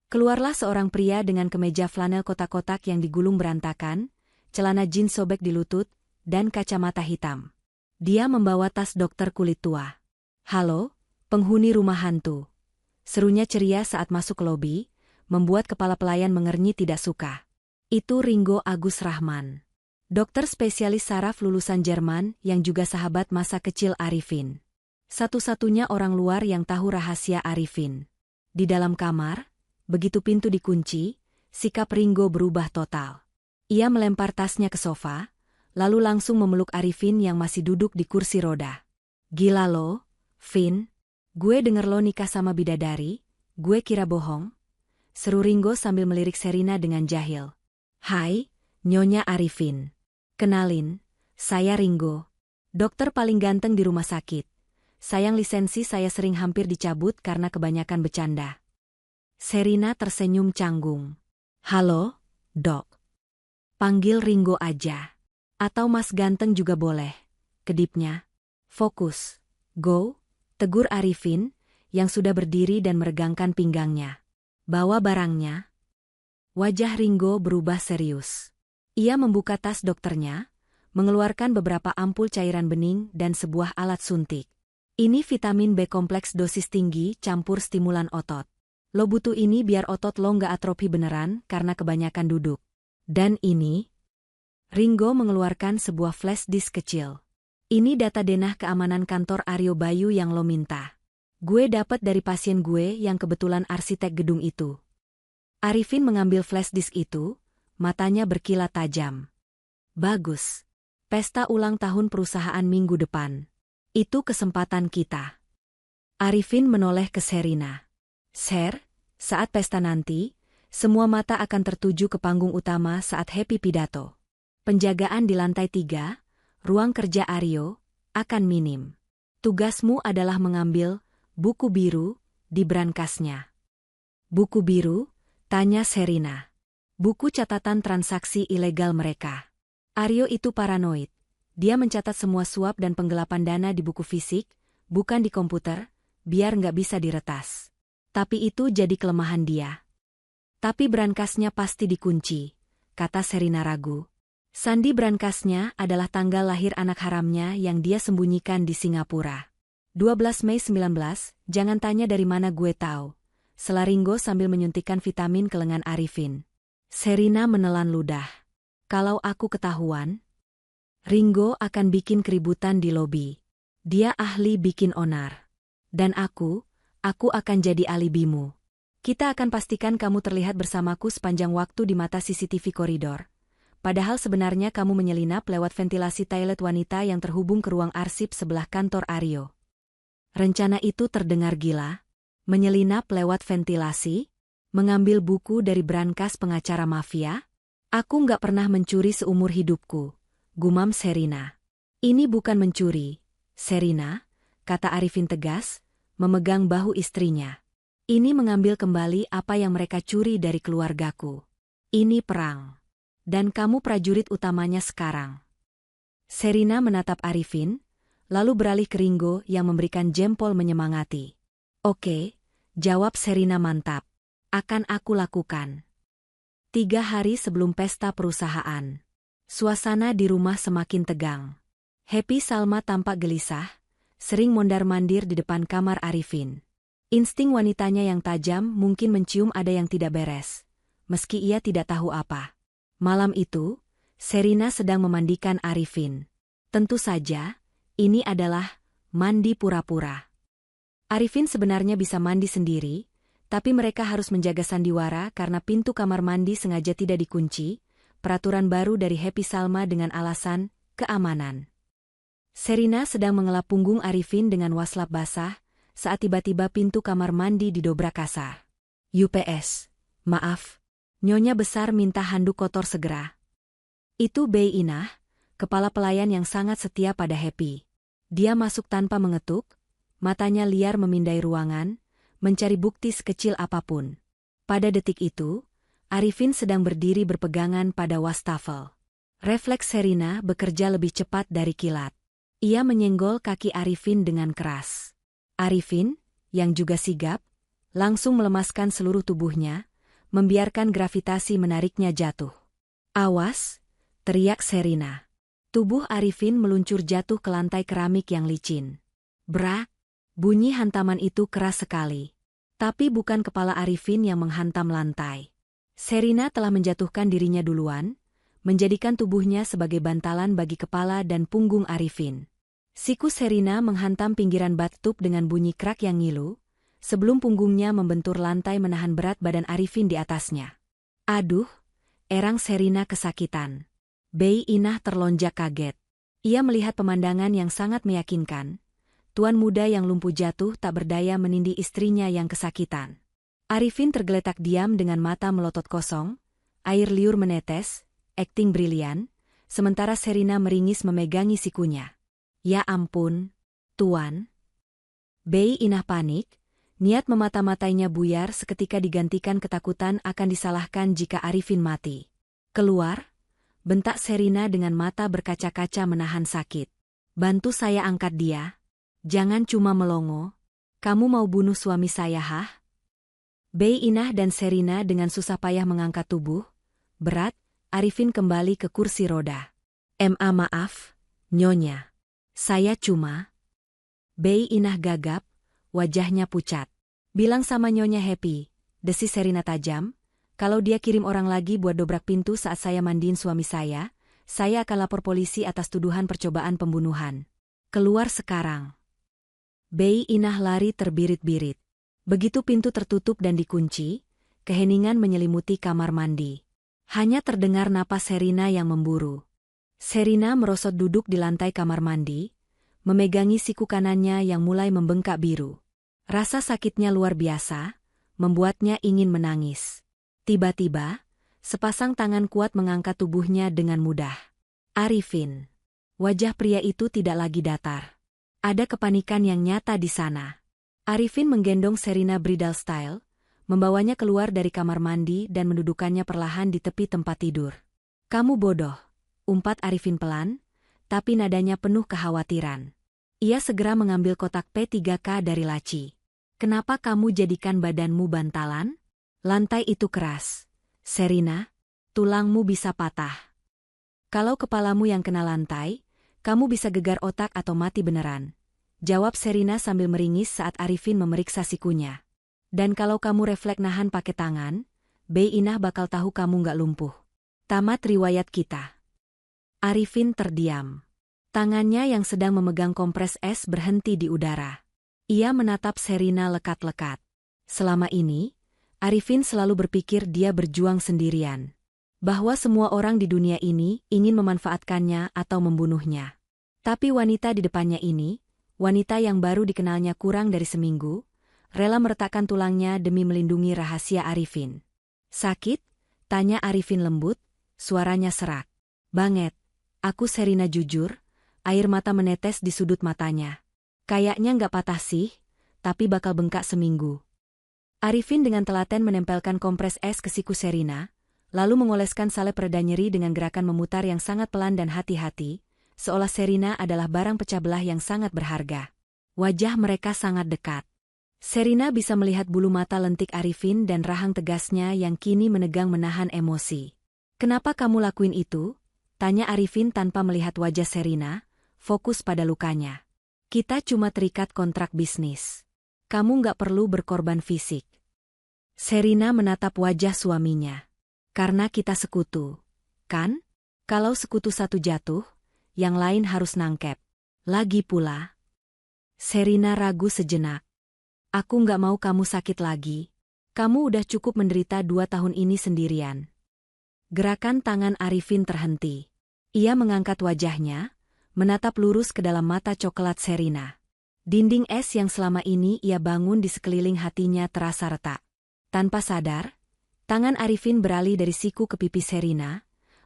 Keluarlah seorang pria dengan kemeja flanel kotak-kotak yang digulung berantakan, celana jeans sobek di lutut, dan kacamata hitam. Dia membawa tas dokter kulit tua. "Halo, penghuni rumah hantu." Serunya ceria saat masuk ke lobi, membuat kepala pelayan mengernyit tidak suka. Itu Ringo Agus Rahman. Dokter spesialis saraf lulusan Jerman yang juga sahabat masa kecil Arifin. Satu-satunya orang luar yang tahu rahasia Arifin. Di dalam kamar, begitu pintu dikunci, sikap Ringo berubah total. Ia melempar tasnya ke sofa, lalu langsung memeluk Arifin yang masih duduk di kursi roda. "Gila lo, Vin. Gue denger lo nikah sama bidadari, gue kira bohong." Seru Ringo sambil melirik Sherina dengan jahil. "Hai, Nyonya Arifin. Kenalin, saya Ringo. Dokter paling ganteng di rumah sakit. Sayang lisensi saya sering hampir dicabut karena kebanyakan bercanda." Sherina tersenyum canggung. "Halo, Dok. Panggil Ringo aja. Atau Mas Ganteng juga boleh," kedipnya. "Fokus. Go," tegur Arifin, yang sudah berdiri dan meregangkan pinggangnya. "Bawa barangnya." Wajah Ringo berubah serius. Ia membuka tas dokternya, mengeluarkan beberapa ampul cairan bening dan sebuah alat suntik. "Ini vitamin B kompleks dosis tinggi campur stimulan otot. Lo butuh ini biar otot lo nggak atrofi beneran karena kebanyakan duduk. Dan ini..." Ringo mengeluarkan sebuah flash disk kecil. "Ini data denah keamanan kantor Aryo Bayu yang lo minta. Gue dapat dari pasien gue yang kebetulan arsitek gedung itu." Arifin mengambil flash disk itu, matanya berkilat tajam. "Bagus. Pesta ulang tahun perusahaan minggu depan. Itu kesempatan kita." Arifin menoleh ke Sherina. "Sher, saat pesta nanti, semua mata akan tertuju ke panggung utama saat happy pidato. Penjagaan di lantai 3, ruang kerja Aryo, akan minim. Tugasmu adalah mengambil buku biru di brankasnya." "Buku biru?" tanya Sherina. "Buku catatan transaksi ilegal mereka. Aryo itu paranoid. Dia mencatat semua suap dan penggelapan dana di buku fisik, bukan di komputer, biar nggak bisa diretas. Tapi itu jadi kelemahan dia." "Tapi brankasnya pasti dikunci," kata Sherina ragu. "Sandi brankasnya adalah tanggal lahir anak haramnya yang dia sembunyikan di Singapura. 12 Mei 19, jangan tanya dari mana gue tahu," sela Ringo sambil menyuntikkan vitamin ke lengan Arifin. Sherina menelan ludah. "Kalau aku ketahuan, Ringo akan bikin keributan di lobi. Dia ahli bikin onar. Dan aku akan jadi alibimu. Kita akan pastikan kamu terlihat bersamaku sepanjang waktu di mata CCTV koridor. Padahal sebenarnya kamu menyelinap lewat ventilasi toilet wanita yang terhubung ke ruang arsip sebelah kantor Aryo." Rencana itu terdengar gila. Menyelinap lewat ventilasi? Mengambil buku dari brankas pengacara mafia? "Aku nggak pernah mencuri seumur hidupku," gumam Sherina. "Ini bukan mencuri, Sherina," kata Arifin tegas, memegang bahu istrinya. "Ini mengambil kembali apa yang mereka curi dari keluargaku. Ini perang. Dan kamu prajurit utamanya sekarang." Sherina menatap Arifin, lalu beralih ke Ringo yang memberikan jempol menyemangati. "Oke," jawab Sherina mantap. "Akan aku lakukan." 3 hari sebelum pesta perusahaan. Suasana di rumah semakin tegang. Happy Salma tampak gelisah, sering mondar-mandir di depan kamar Arifin. Insting wanitanya yang tajam mungkin mencium ada yang tidak beres, meski ia tidak tahu apa. Malam itu, Sherina sedang memandikan Arifin. Tentu saja, ini adalah mandi pura-pura. Arifin sebenarnya bisa mandi sendiri, tapi mereka harus menjaga sandiwara karena pintu kamar mandi sengaja tidak dikunci, peraturan baru dari Happy Salma dengan alasan keamanan. Sherina sedang mengelap punggung Arifin dengan waslap basah, saat tiba-tiba pintu kamar mandi didobrak kasar. UPS, maaf, Nyonya besar minta handuk kotor segera. Itu Bei Inah, kepala pelayan yang sangat setia pada Happy. Dia masuk tanpa mengetuk, matanya liar memindai ruangan, mencari bukti sekecil apapun. Pada detik itu, Arifin sedang berdiri berpegangan pada wastafel. Refleks Sherina bekerja lebih cepat dari kilat. Ia menyenggol kaki Arifin dengan keras. Arifin, yang juga sigap, langsung melemaskan seluruh tubuhnya, membiarkan gravitasi menariknya jatuh. "Awas!" teriak Sherina. Tubuh Arifin meluncur jatuh ke lantai keramik yang licin. Brak! Bunyi hantaman itu keras sekali. Tapi bukan kepala Arifin yang menghantam lantai. Sherina telah menjatuhkan dirinya duluan, menjadikan tubuhnya sebagai bantalan bagi kepala dan punggung Arifin. Siku Sherina menghantam pinggiran bathtub dengan bunyi krak yang ngilu, sebelum punggungnya membentur lantai menahan berat badan Arifin di atasnya. "Aduh!" erang Sherina kesakitan. Bei Inah terlonjak kaget. Ia melihat pemandangan yang sangat meyakinkan. Tuan muda yang lumpuh jatuh tak berdaya menindih istrinya yang kesakitan. Arifin tergeletak diam dengan mata melotot kosong, air liur menetes, akting brilian, sementara Sherina meringis memegangi sikunya. "Ya ampun, Tuan." Bei Inah panik, niat memata-matainya buyar seketika digantikan ketakutan akan disalahkan jika Arifin mati. "Keluar!" bentak Sherina dengan mata berkaca-kaca menahan sakit. "Bantu saya angkat dia. Jangan cuma melongo. Kamu mau bunuh suami saya, hah?" Bei Inah dan Sherina dengan susah payah mengangkat tubuh. Berat, Arifin kembali ke kursi roda. Maaf, Nyonya. Saya cuma..." Bei Inah gagap, wajahnya pucat. "Bilang sama Nyonya Happy," desis Sherina tajam, "kalau dia kirim orang lagi buat dobrak pintu saat saya mandiin suami saya akan lapor polisi atas tuduhan percobaan pembunuhan. Keluar sekarang." Bei Inah lari terbirit-birit. Begitu pintu tertutup dan dikunci, keheningan menyelimuti kamar mandi. Hanya terdengar napas Sherina yang memburu. Sherina merosot duduk di lantai kamar mandi, memegangi siku kanannya yang mulai membengkak biru. Rasa sakitnya luar biasa, membuatnya ingin menangis. Tiba-tiba, sepasang tangan kuat mengangkat tubuhnya dengan mudah. Arifin. Wajah pria itu tidak lagi datar. Ada kepanikan yang nyata di sana. Arifin menggendong Sherina bridal style, membawanya keluar dari kamar mandi dan mendudukannya perlahan di tepi tempat tidur. "Kamu bodoh," umpat Arifin pelan, tapi nadanya penuh kekhawatiran. Ia segera mengambil kotak P3K dari laci. "Kenapa kamu jadikan badanmu bantalan? Lantai itu keras. Sherina, tulangmu bisa patah. Kalau kepalamu yang kena lantai, kamu bisa gegar otak atau mati beneran," jawab Sherina sambil meringis saat Arifin memeriksa sikunya. "Dan kalau kamu refleks nahan pakai tangan, Bei Inah bakal tahu kamu nggak lumpuh. Tamat riwayat kita." Arifin terdiam. Tangannya yang sedang memegang kompres es berhenti di udara. Ia menatap Sherina lekat-lekat. Selama ini, Arifin selalu berpikir dia berjuang sendirian. Bahwa semua orang di dunia ini ingin memanfaatkannya atau membunuhnya. Tapi wanita di depannya ini, wanita yang baru dikenalnya kurang dari seminggu, rela meretakkan tulangnya demi melindungi rahasia Arifin. "Sakit?" tanya Arifin lembut, suaranya serak. "Banget. Aku Sherina jujur," air mata menetes di sudut matanya. "Kayaknya nggak patah sih, tapi bakal bengkak seminggu." Arifin dengan telaten menempelkan kompres es ke siku Sherina, lalu mengoleskan salep pereda nyeri dengan gerakan memutar yang sangat pelan dan hati-hati, seolah Sherina adalah barang pecah belah yang sangat berharga. Wajah mereka sangat dekat. Sherina bisa melihat bulu mata lentik Arifin dan rahang tegasnya yang kini menegang menahan emosi. "Kenapa kamu lakuin itu?" tanya Arifin tanpa melihat wajah Sherina, fokus pada lukanya. Kita cuma terikat kontrak bisnis. Kamu nggak perlu berkorban fisik. Sherina menatap wajah suaminya. Karena kita sekutu, kan? Kalau sekutu satu jatuh, yang lain harus nangkep. Lagi pula. Sherina ragu sejenak. Aku nggak mau kamu sakit lagi. Kamu udah cukup menderita 2 tahun ini sendirian. Gerakan tangan Arifin terhenti. Ia mengangkat wajahnya, menatap lurus ke dalam mata coklat Sherina. Dinding es yang selama ini ia bangun di sekeliling hatinya terasa retak. Tanpa sadar, tangan Arifin beralih dari siku ke pipi Sherina,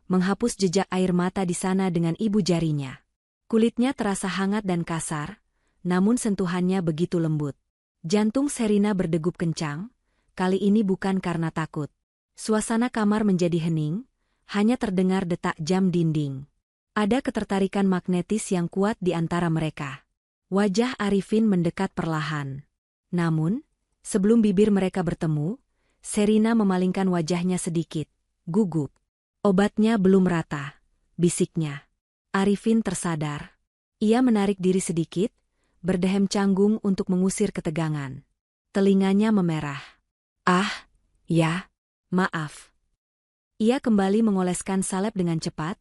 menghapus jejak air mata di sana dengan ibu jarinya. Kulitnya terasa hangat dan kasar, namun sentuhannya begitu lembut. Jantung Sherina berdegup kencang, kali ini bukan karena takut. Suasana kamar menjadi hening, hanya terdengar detak jam dinding. Ada ketertarikan magnetis yang kuat di antara mereka. Wajah Arifin mendekat perlahan. Namun, sebelum bibir mereka bertemu, Sherina memalingkan wajahnya sedikit, gugup. Obatnya belum rata, bisiknya. Arifin tersadar. Ia menarik diri sedikit, berdehem canggung untuk mengusir ketegangan. Telinganya memerah. Ah, ya. Maaf. Ia kembali mengoleskan salep dengan cepat,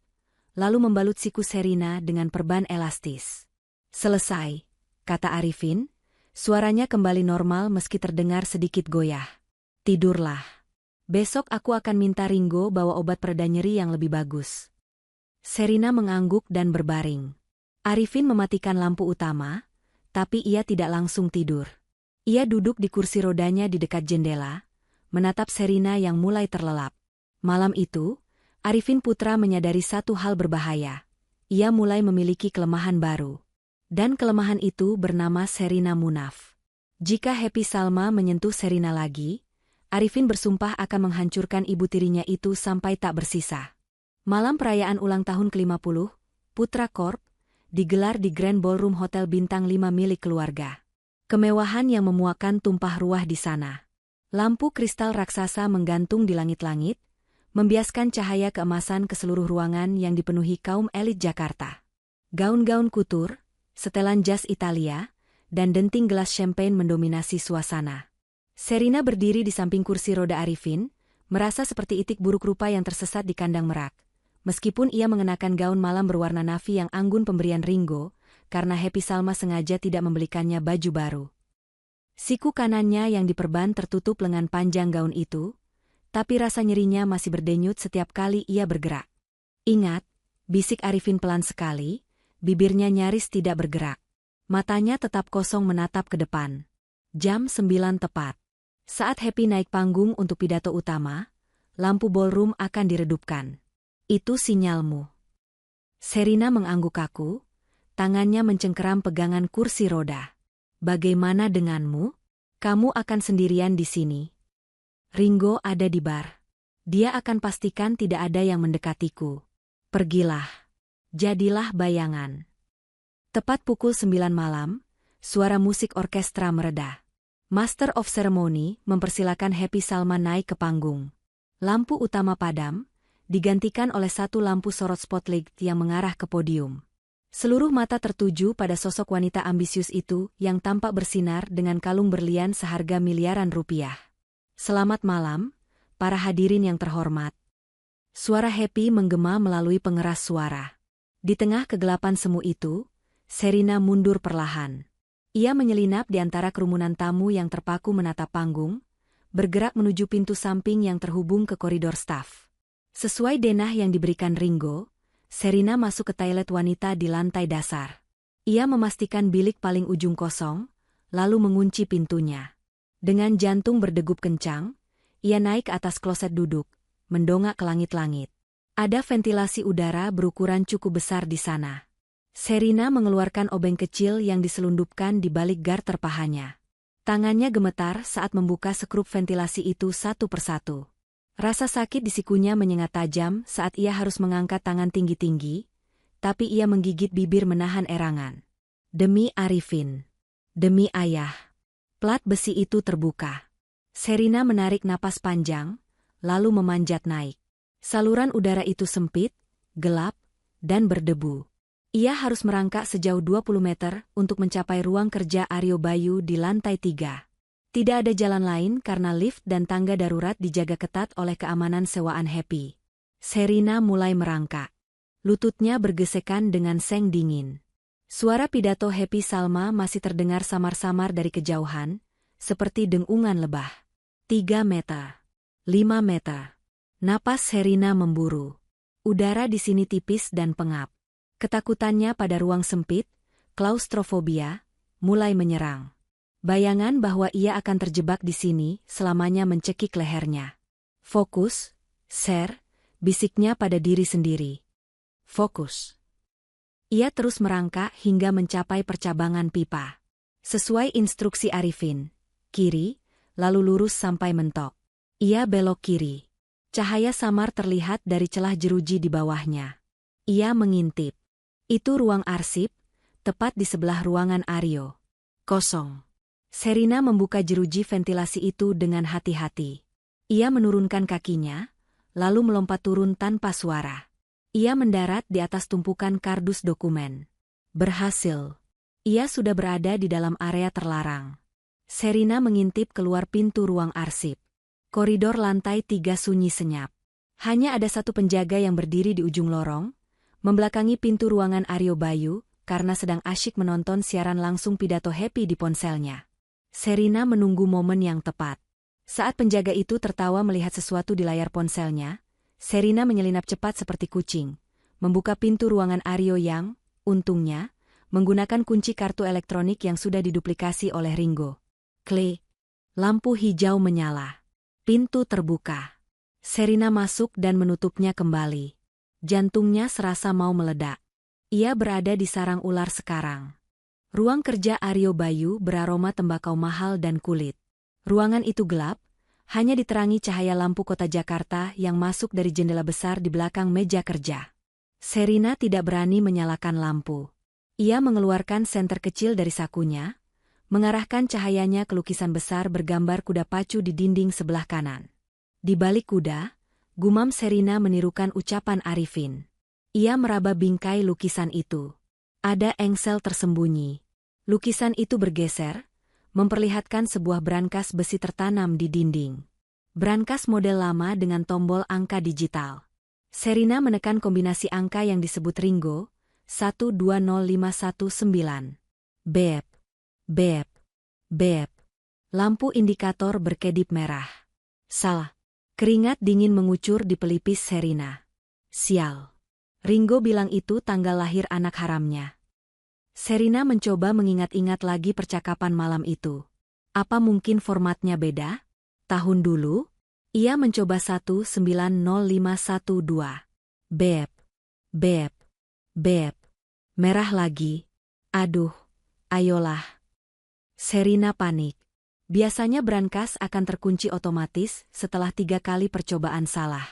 lalu membalut siku Sherina dengan perban elastis. Selesai, kata Arifin, suaranya kembali normal meski terdengar sedikit goyah. Tidurlah. Besok aku akan minta Ringo bawa obat pereda nyeri yang lebih bagus. Sherina mengangguk dan berbaring. Arifin mematikan lampu utama, tapi ia tidak langsung tidur. Ia duduk di kursi rodanya di dekat jendela, menatap Sherina yang mulai terlelap. Malam itu, Arifin Putra menyadari satu hal berbahaya. Ia mulai memiliki kelemahan baru. Dan kelemahan itu bernama Sherina Munaf. Jika Happy Salma menyentuh Sherina lagi, Arifin bersumpah akan menghancurkan ibu tirinya itu sampai tak bersisa. Malam perayaan ulang tahun ke-50, Putra Corp, digelar di Grand Ballroom Hotel Bintang 5 milik keluarga. Kemewahan yang memuakan tumpah ruah di sana. Lampu kristal raksasa menggantung di langit-langit, membiaskan cahaya keemasan ke seluruh ruangan yang dipenuhi kaum elit Jakarta. Gaun-gaun kutur, setelan jas Italia, dan denting gelas champagne mendominasi suasana. Sherina berdiri di samping kursi roda Arifin, merasa seperti itik buruk rupa yang tersesat di kandang merak. Meskipun ia mengenakan gaun malam berwarna navy yang anggun pemberian Ringo, karena Happy Salma sengaja tidak membelikannya baju baru. Siku kanannya yang diperban tertutup lengan panjang gaun itu, tapi rasa nyerinya masih berdenyut setiap kali ia bergerak. Ingat, bisik Arifin pelan sekali, bibirnya nyaris tidak bergerak. Matanya tetap kosong menatap ke depan. Jam 9 tepat. Saat Happy naik panggung untuk pidato utama, lampu ballroom akan diredupkan. Itu sinyalmu. Sherina mengangguk kaku, tangannya mencengkeram pegangan kursi roda. Bagaimana denganmu? Kamu akan sendirian di sini. Ringo ada di bar. Dia akan pastikan tidak ada yang mendekatiku. Pergilah. Jadilah bayangan. Tepat pukul 9 malam, suara musik orkestra mereda. Master of Ceremony mempersilakan Happy Salma naik ke panggung. Lampu utama padam, digantikan oleh satu lampu sorot spotlight yang mengarah ke podium. Seluruh mata tertuju pada sosok wanita ambisius itu yang tampak bersinar dengan kalung berlian seharga miliaran rupiah. Selamat malam, para hadirin yang terhormat. Suara Happy menggema melalui pengeras suara. Di tengah kegelapan semu itu, Sherina mundur perlahan. Ia menyelinap di antara kerumunan tamu yang terpaku menatap panggung, bergerak menuju pintu samping yang terhubung ke koridor staf. Sesuai denah yang diberikan Ringo, Sherina masuk ke toilet wanita di lantai dasar. Ia memastikan bilik paling ujung kosong, lalu mengunci pintunya. Dengan jantung berdegup kencang, ia naik ke atas kloset duduk, mendongak ke langit-langit. Ada ventilasi udara berukuran cukup besar di sana. Sherina mengeluarkan obeng kecil yang diselundupkan di balik garter pahanya. Tangannya gemetar saat membuka sekrup ventilasi itu satu persatu. Rasa sakit di sikunya menyengat tajam saat ia harus mengangkat tangan tinggi-tinggi, tapi ia menggigit bibir menahan erangan. Demi Arifin. Demi ayah. Plat besi itu terbuka. Sherina menarik napas panjang, lalu memanjat naik. Saluran udara itu sempit, gelap, dan berdebu. Ia harus merangkak sejauh 20 meter untuk mencapai ruang kerja Aryo Bayu di lantai 3. Tidak ada jalan lain karena lift dan tangga darurat dijaga ketat oleh keamanan sewaan Happy. Sherina mulai merangkak. Lututnya bergesekan dengan seng dingin. Suara pidato Happy Salma masih terdengar samar-samar dari kejauhan, seperti dengungan lebah. 3 meter. 5 meter. Napas Sherina memburu. Udara di sini tipis dan pengap. Ketakutannya pada ruang sempit, klaustrofobia, mulai menyerang. Bayangan bahwa ia akan terjebak di sini selamanya mencekik lehernya. Fokus, Sher, bisiknya pada diri sendiri. Fokus. Ia terus merangkak hingga mencapai percabangan pipa. Sesuai instruksi Arifin, kiri, lalu lurus sampai mentok. Ia belok kiri. Cahaya samar terlihat dari celah jeruji di bawahnya. Ia mengintip. Itu ruang arsip, tepat di sebelah ruangan Aryo. Kosong. Sherina membuka jeruji ventilasi itu dengan hati-hati. Ia menurunkan kakinya, lalu melompat turun tanpa suara. Ia mendarat di atas tumpukan kardus dokumen. Berhasil. Ia sudah berada di dalam area terlarang. Sherina mengintip keluar pintu ruang arsip. Koridor lantai 3 sunyi senyap. Hanya ada satu penjaga yang berdiri di ujung lorong, membelakangi pintu ruangan Aryo Bayu, karena sedang asyik menonton siaran langsung pidato Happy di ponselnya. Sherina menunggu momen yang tepat. Saat penjaga itu tertawa melihat sesuatu di layar ponselnya, Sherina menyelinap cepat seperti kucing, membuka pintu ruangan Aryo yang, untungnya, menggunakan kunci kartu elektronik yang sudah diduplikasi oleh Ringo. Klik. Lampu hijau menyala. Pintu terbuka. Sherina masuk dan menutupnya kembali. Jantungnya serasa mau meledak. Ia berada di sarang ular sekarang. Ruang kerja Aryo Bayu beraroma tembakau mahal dan kulit. Ruangan itu gelap, hanya diterangi cahaya lampu kota Jakarta yang masuk dari jendela besar di belakang meja kerja. Sherina tidak berani menyalakan lampu. Ia mengeluarkan senter kecil dari sakunya, mengarahkan cahayanya ke lukisan besar bergambar kuda pacu di dinding sebelah kanan. Di balik kuda, gumam Sherina menirukan ucapan Arifin. Ia meraba bingkai lukisan itu. Ada engsel tersembunyi. Lukisan itu bergeser, memperlihatkan sebuah brankas besi tertanam di dinding. Brankas model lama dengan tombol angka digital. Sherina menekan kombinasi angka yang disebut Ringo, 120519. Bep, bep, bep. Lampu indikator berkedip merah. Salah. Keringat dingin mengucur di pelipis Sherina. Sial. Ringo bilang itu tanggal lahir anak haramnya. Sherina mencoba mengingat-ingat lagi percakapan malam itu. Apa mungkin formatnya beda? Tahun dulu, ia mencoba 190512. Bep, bep, bep. Merah lagi. Aduh, ayolah. Sherina panik. Biasanya brankas akan terkunci otomatis setelah 3 kali percobaan salah.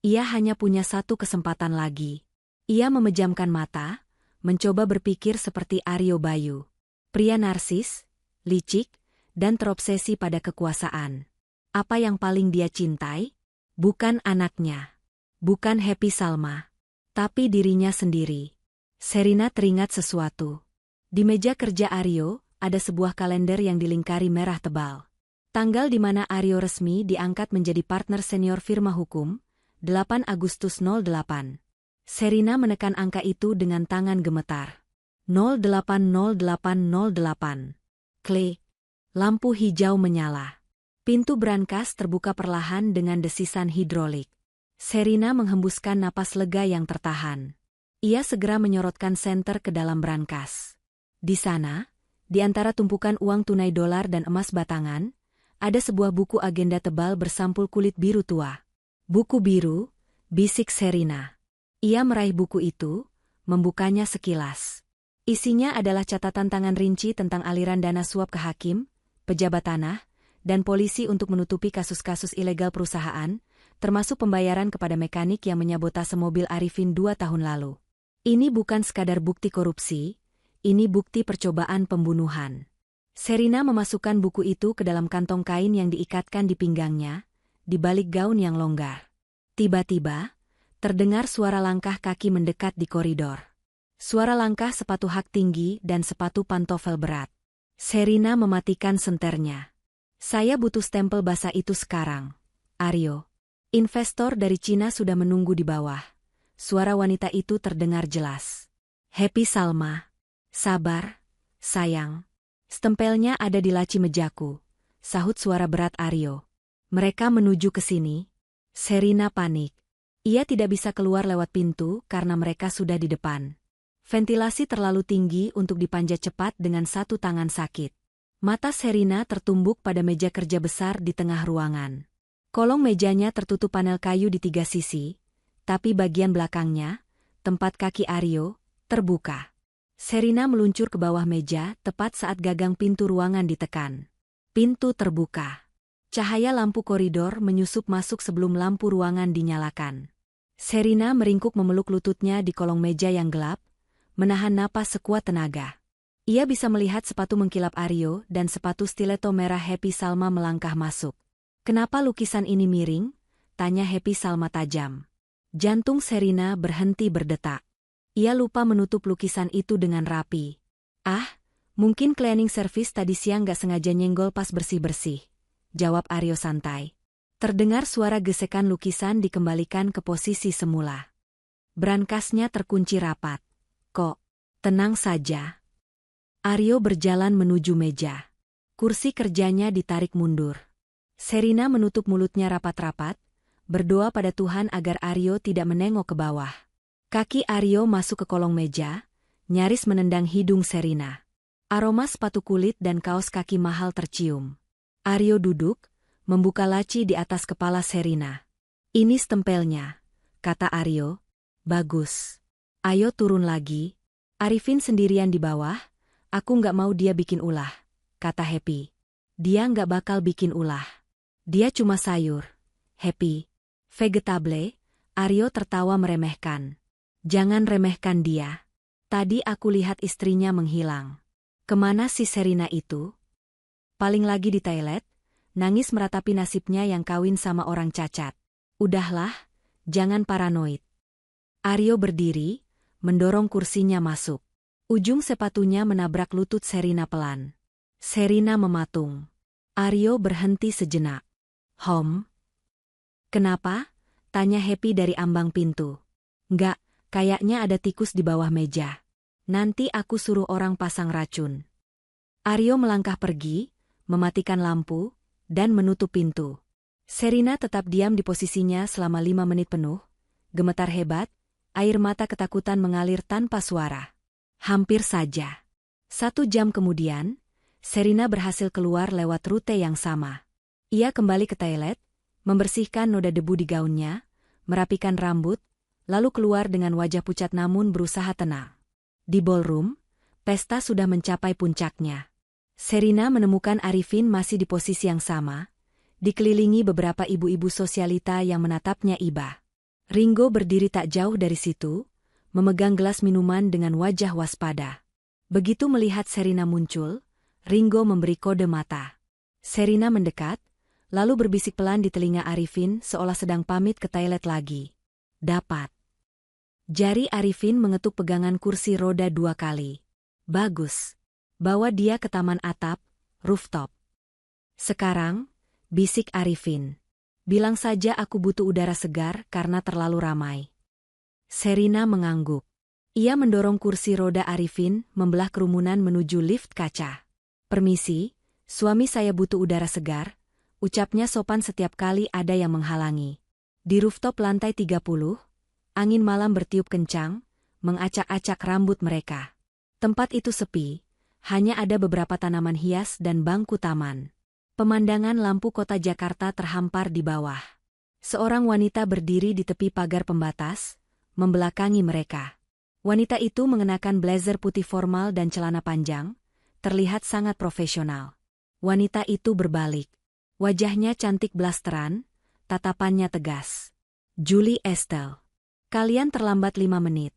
Ia hanya punya satu kesempatan lagi. Ia memejamkan mata, mencoba berpikir seperti Aryo Bayu. Pria narsis, licik, dan terobsesi pada kekuasaan. Apa yang paling dia cintai? Bukan anaknya. Bukan Happy Salma. Tapi dirinya sendiri. Sherina teringat sesuatu. Di meja kerja Aryo, ada sebuah kalender yang dilingkari merah tebal. Tanggal di mana Aryo resmi diangkat menjadi partner senior firma hukum, 8 Agustus 08. Sherina menekan angka itu dengan tangan gemetar. 080808. Klik. Lampu hijau menyala. Pintu brankas terbuka perlahan dengan desisan hidrolik. Sherina menghembuskan napas lega yang tertahan. Ia segera menyorotkan senter ke dalam brankas. Di sana, di antara tumpukan uang tunai dolar dan emas batangan, ada sebuah buku agenda tebal bersampul kulit biru tua. Buku biru, bisik Sherina. Ia meraih buku itu, membukanya sekilas. Isinya adalah catatan tangan rinci tentang aliran dana suap ke hakim, pejabat tanah, dan polisi untuk menutupi kasus-kasus ilegal perusahaan, termasuk pembayaran kepada mekanik yang menyabotase mobil Arifin 2 tahun lalu. Ini bukan sekadar bukti korupsi, ini bukti percobaan pembunuhan. Sherina memasukkan buku itu ke dalam kantong kain yang diikatkan di pinggangnya, di balik gaun yang longgar. Tiba-tiba, terdengar suara langkah kaki mendekat di koridor. Suara langkah sepatu hak tinggi dan sepatu pantofel berat. Sherina mematikan senternya. Saya butuh stempel basah itu sekarang. Aryo. Investor dari Cina sudah menunggu di bawah. Suara wanita itu terdengar jelas. Happy Salma. Sabar, sayang. Stempelnya ada di laci mejaku. Sahut suara berat Aryo. Mereka menuju ke sini. Sherina panik. Ia tidak bisa keluar lewat pintu karena mereka sudah di depan. Ventilasi terlalu tinggi untuk dipanjat cepat dengan satu tangan sakit. Mata Sherina tertumbuk pada meja kerja besar di tengah ruangan. Kolong mejanya tertutup panel kayu di 3 sisi, tapi bagian belakangnya, tempat kaki Aryo, terbuka. Sherina meluncur ke bawah meja tepat saat gagang pintu ruangan ditekan. Pintu terbuka. Cahaya lampu koridor menyusup masuk sebelum lampu ruangan dinyalakan. Sherina meringkuk memeluk lututnya di kolong meja yang gelap, menahan napas sekuat tenaga. Ia bisa melihat sepatu mengkilap Aryo dan sepatu stiletto merah Happy Salma melangkah masuk. Kenapa lukisan ini miring? Tanya Happy Salma tajam. Jantung Sherina berhenti berdetak. Ia lupa menutup lukisan itu dengan rapi. Ah, mungkin cleaning service tadi siang gak sengaja nyenggol pas bersih-bersih. Jawab Aryo santai. Terdengar suara gesekan lukisan dikembalikan ke posisi semula. Brankasnya terkunci rapat. Kok, tenang saja. Aryo berjalan menuju meja. Kursi kerjanya ditarik mundur. Sherina menutup mulutnya rapat-rapat, berdoa pada Tuhan agar Aryo tidak menengok ke bawah. Kaki Aryo masuk ke kolong meja, nyaris menendang hidung Sherina. Aroma sepatu kulit dan kaos kaki mahal tercium. Aryo duduk, membuka laci di atas kepala Sherina. Ini stempelnya, kata Aryo. Bagus. Ayo turun lagi. Arifin sendirian di bawah, aku nggak mau dia bikin ulah, kata Happy. Dia nggak bakal bikin ulah. Dia cuma sayur. Happy. Vegetable. Aryo tertawa meremehkan. Jangan remehkan dia. Tadi aku lihat istrinya menghilang. Kemana si Sherina itu? Paling lagi di toilet, nangis meratapi nasibnya yang kawin sama orang cacat. Udahlah, jangan paranoid. Aryo berdiri, mendorong kursinya masuk. Ujung sepatunya menabrak lutut Sherina pelan. Sherina mematung. Aryo berhenti sejenak. Kenapa? Tanya Happy dari ambang pintu. Enggak, kayaknya ada tikus di bawah meja. Nanti aku suruh orang pasang racun. Aryo melangkah pergi, mematikan lampu, dan menutup pintu. Sherina tetap diam di posisinya selama 5 menit penuh, gemetar hebat, air mata ketakutan mengalir tanpa suara. Hampir saja. 1 jam kemudian, Sherina berhasil keluar lewat rute yang sama. Ia kembali ke toilet, membersihkan noda debu di gaunnya, merapikan rambut, lalu keluar dengan wajah pucat namun berusaha tenang. Di ballroom, pesta sudah mencapai puncaknya. Sherina menemukan Arifin masih di posisi yang sama, dikelilingi beberapa ibu-ibu sosialita yang menatapnya iba. Ringo berdiri tak jauh dari situ, memegang gelas minuman dengan wajah waspada. Begitu melihat Sherina muncul, Ringo memberi kode mata. Sherina mendekat, lalu berbisik pelan di telinga Arifin seolah sedang pamit ke toilet lagi. Dapat. Jari Arifin mengetuk pegangan kursi roda 2 kali. Bagus. Bawa dia ke taman atap, rooftop. Sekarang, bisik Arifin. Bilang saja aku butuh udara segar karena terlalu ramai. Sherina mengangguk. Ia mendorong kursi roda Arifin membelah kerumunan menuju lift kaca. Permisi, suami saya butuh udara segar, ucapnya sopan setiap kali ada yang menghalangi. Di rooftop lantai 30, angin malam bertiup kencang, mengacak-acak rambut mereka. Tempat itu sepi. Hanya ada beberapa tanaman hias dan bangku taman. Pemandangan lampu kota Jakarta terhampar di bawah. Seorang wanita berdiri di tepi pagar pembatas, membelakangi mereka. Wanita itu mengenakan blazer putih formal dan celana panjang, terlihat sangat profesional. Wanita itu berbalik. Wajahnya cantik blasteran, tatapannya tegas. Julie Estelle. Kalian terlambat 5 menit,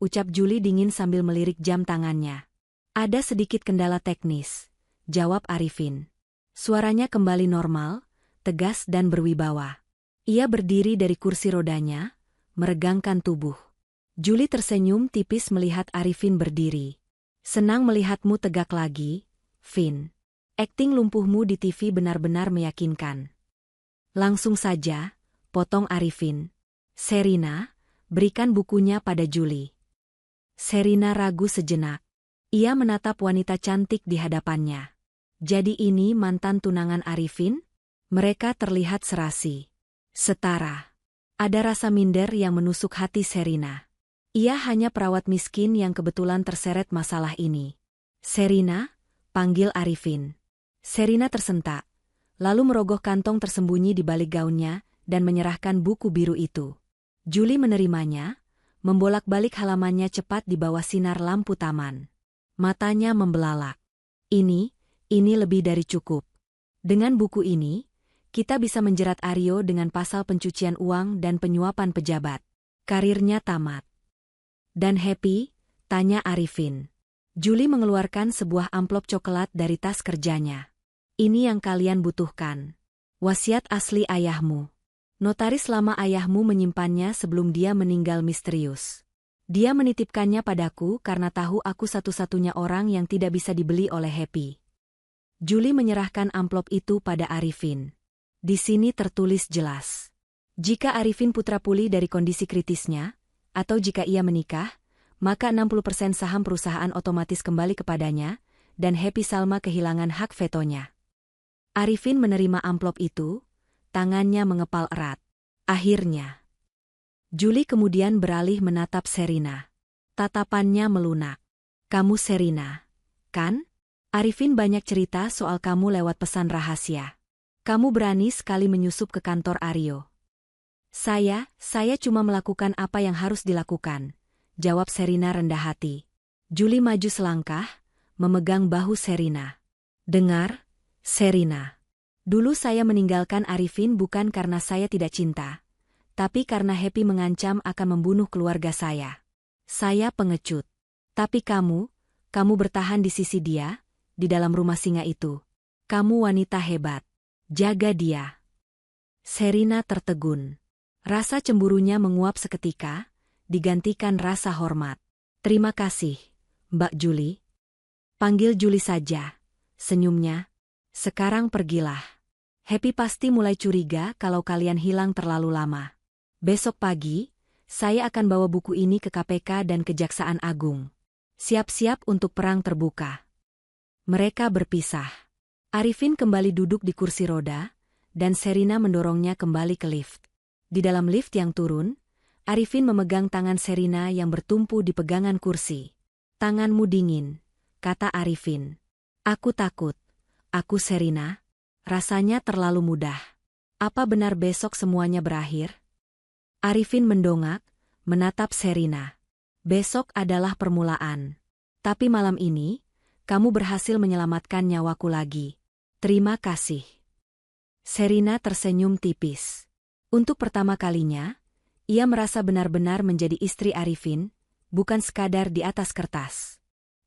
ucap Julie dingin sambil melirik jam tangannya. Ada sedikit kendala teknis, jawab Arifin. Suaranya kembali normal, tegas dan berwibawa. Ia berdiri dari kursi rodanya, meregangkan tubuh. Julie tersenyum tipis melihat Arifin berdiri. Senang melihatmu tegak lagi, Vin. Akting lumpuhmu di TV benar-benar meyakinkan. Langsung saja, potong Arifin. Sherina, berikan bukunya pada Julie. Sherina ragu sejenak. Ia menatap wanita cantik di hadapannya. Jadi ini mantan tunangan Arifin? Mereka terlihat serasi. Setara. Ada rasa minder yang menusuk hati Sherina. Ia hanya perawat miskin yang kebetulan terseret masalah ini. Sherina, panggil Arifin. Sherina tersentak, lalu merogoh kantong tersembunyi di balik gaunnya dan menyerahkan buku biru itu. Julie menerimanya, membolak-balik halamannya cepat di bawah sinar lampu taman. Matanya membelalak. Ini lebih dari cukup. Dengan buku ini, kita bisa menjerat Aryo dengan pasal pencucian uang dan penyuapan pejabat. Karirnya tamat. Dan happy? Tanya Arifin. Julie mengeluarkan sebuah amplop coklat dari tas kerjanya. Ini yang kalian butuhkan. Wasiat asli ayahmu. Notaris lama ayahmu menyimpannya sebelum dia meninggal misterius. Dia menitipkannya padaku karena tahu aku satu-satunya orang yang tidak bisa dibeli oleh Happy. Julie menyerahkan amplop itu pada Arifin. Di sini tertulis jelas. Jika Arifin putra pulih dari kondisi kritisnya, atau jika ia menikah, maka 60% saham perusahaan otomatis kembali kepadanya, dan Happy Salma kehilangan hak vetonya. Arifin menerima amplop itu, tangannya mengepal erat. Akhirnya. Julie kemudian beralih menatap Sherina. Tatapannya melunak. Kamu Sherina, kan? Arifin banyak cerita soal kamu lewat pesan rahasia. Kamu berani sekali menyusup ke kantor Aryo. Saya cuma melakukan apa yang harus dilakukan, jawab Sherina rendah hati. Julie maju selangkah, memegang bahu Sherina. Dengar, Sherina. Dulu saya meninggalkan Arifin bukan karena saya tidak cinta, tapi karena Happy mengancam akan membunuh keluarga saya. Saya pengecut. Tapi kamu bertahan di sisi dia, di dalam rumah singa itu. Kamu wanita hebat. Jaga dia. Sherina tertegun. Rasa cemburunya menguap seketika, digantikan rasa hormat. Terima kasih, Mbak Julie. Panggil Julie saja, senyumnya. Sekarang pergilah. Happy pasti mulai curiga kalau kalian hilang terlalu lama. Besok pagi, saya akan bawa buku ini ke KPK dan Kejaksaan Agung. Siap-siap untuk perang terbuka. Mereka berpisah. Arifin kembali duduk di kursi roda, dan Sherina mendorongnya kembali ke lift. Di dalam lift yang turun, Arifin memegang tangan Sherina yang bertumpu di pegangan kursi. Tanganmu dingin, kata Arifin. Aku takut. Aku Sherina. Rasanya terlalu mudah. Apa benar besok semuanya berakhir? Arifin mendongak, menatap Sherina. Besok adalah permulaan. Tapi malam ini, kamu berhasil menyelamatkan nyawaku lagi. Terima kasih. Sherina tersenyum tipis. Untuk pertama kalinya, ia merasa benar-benar menjadi istri Arifin, bukan sekadar di atas kertas.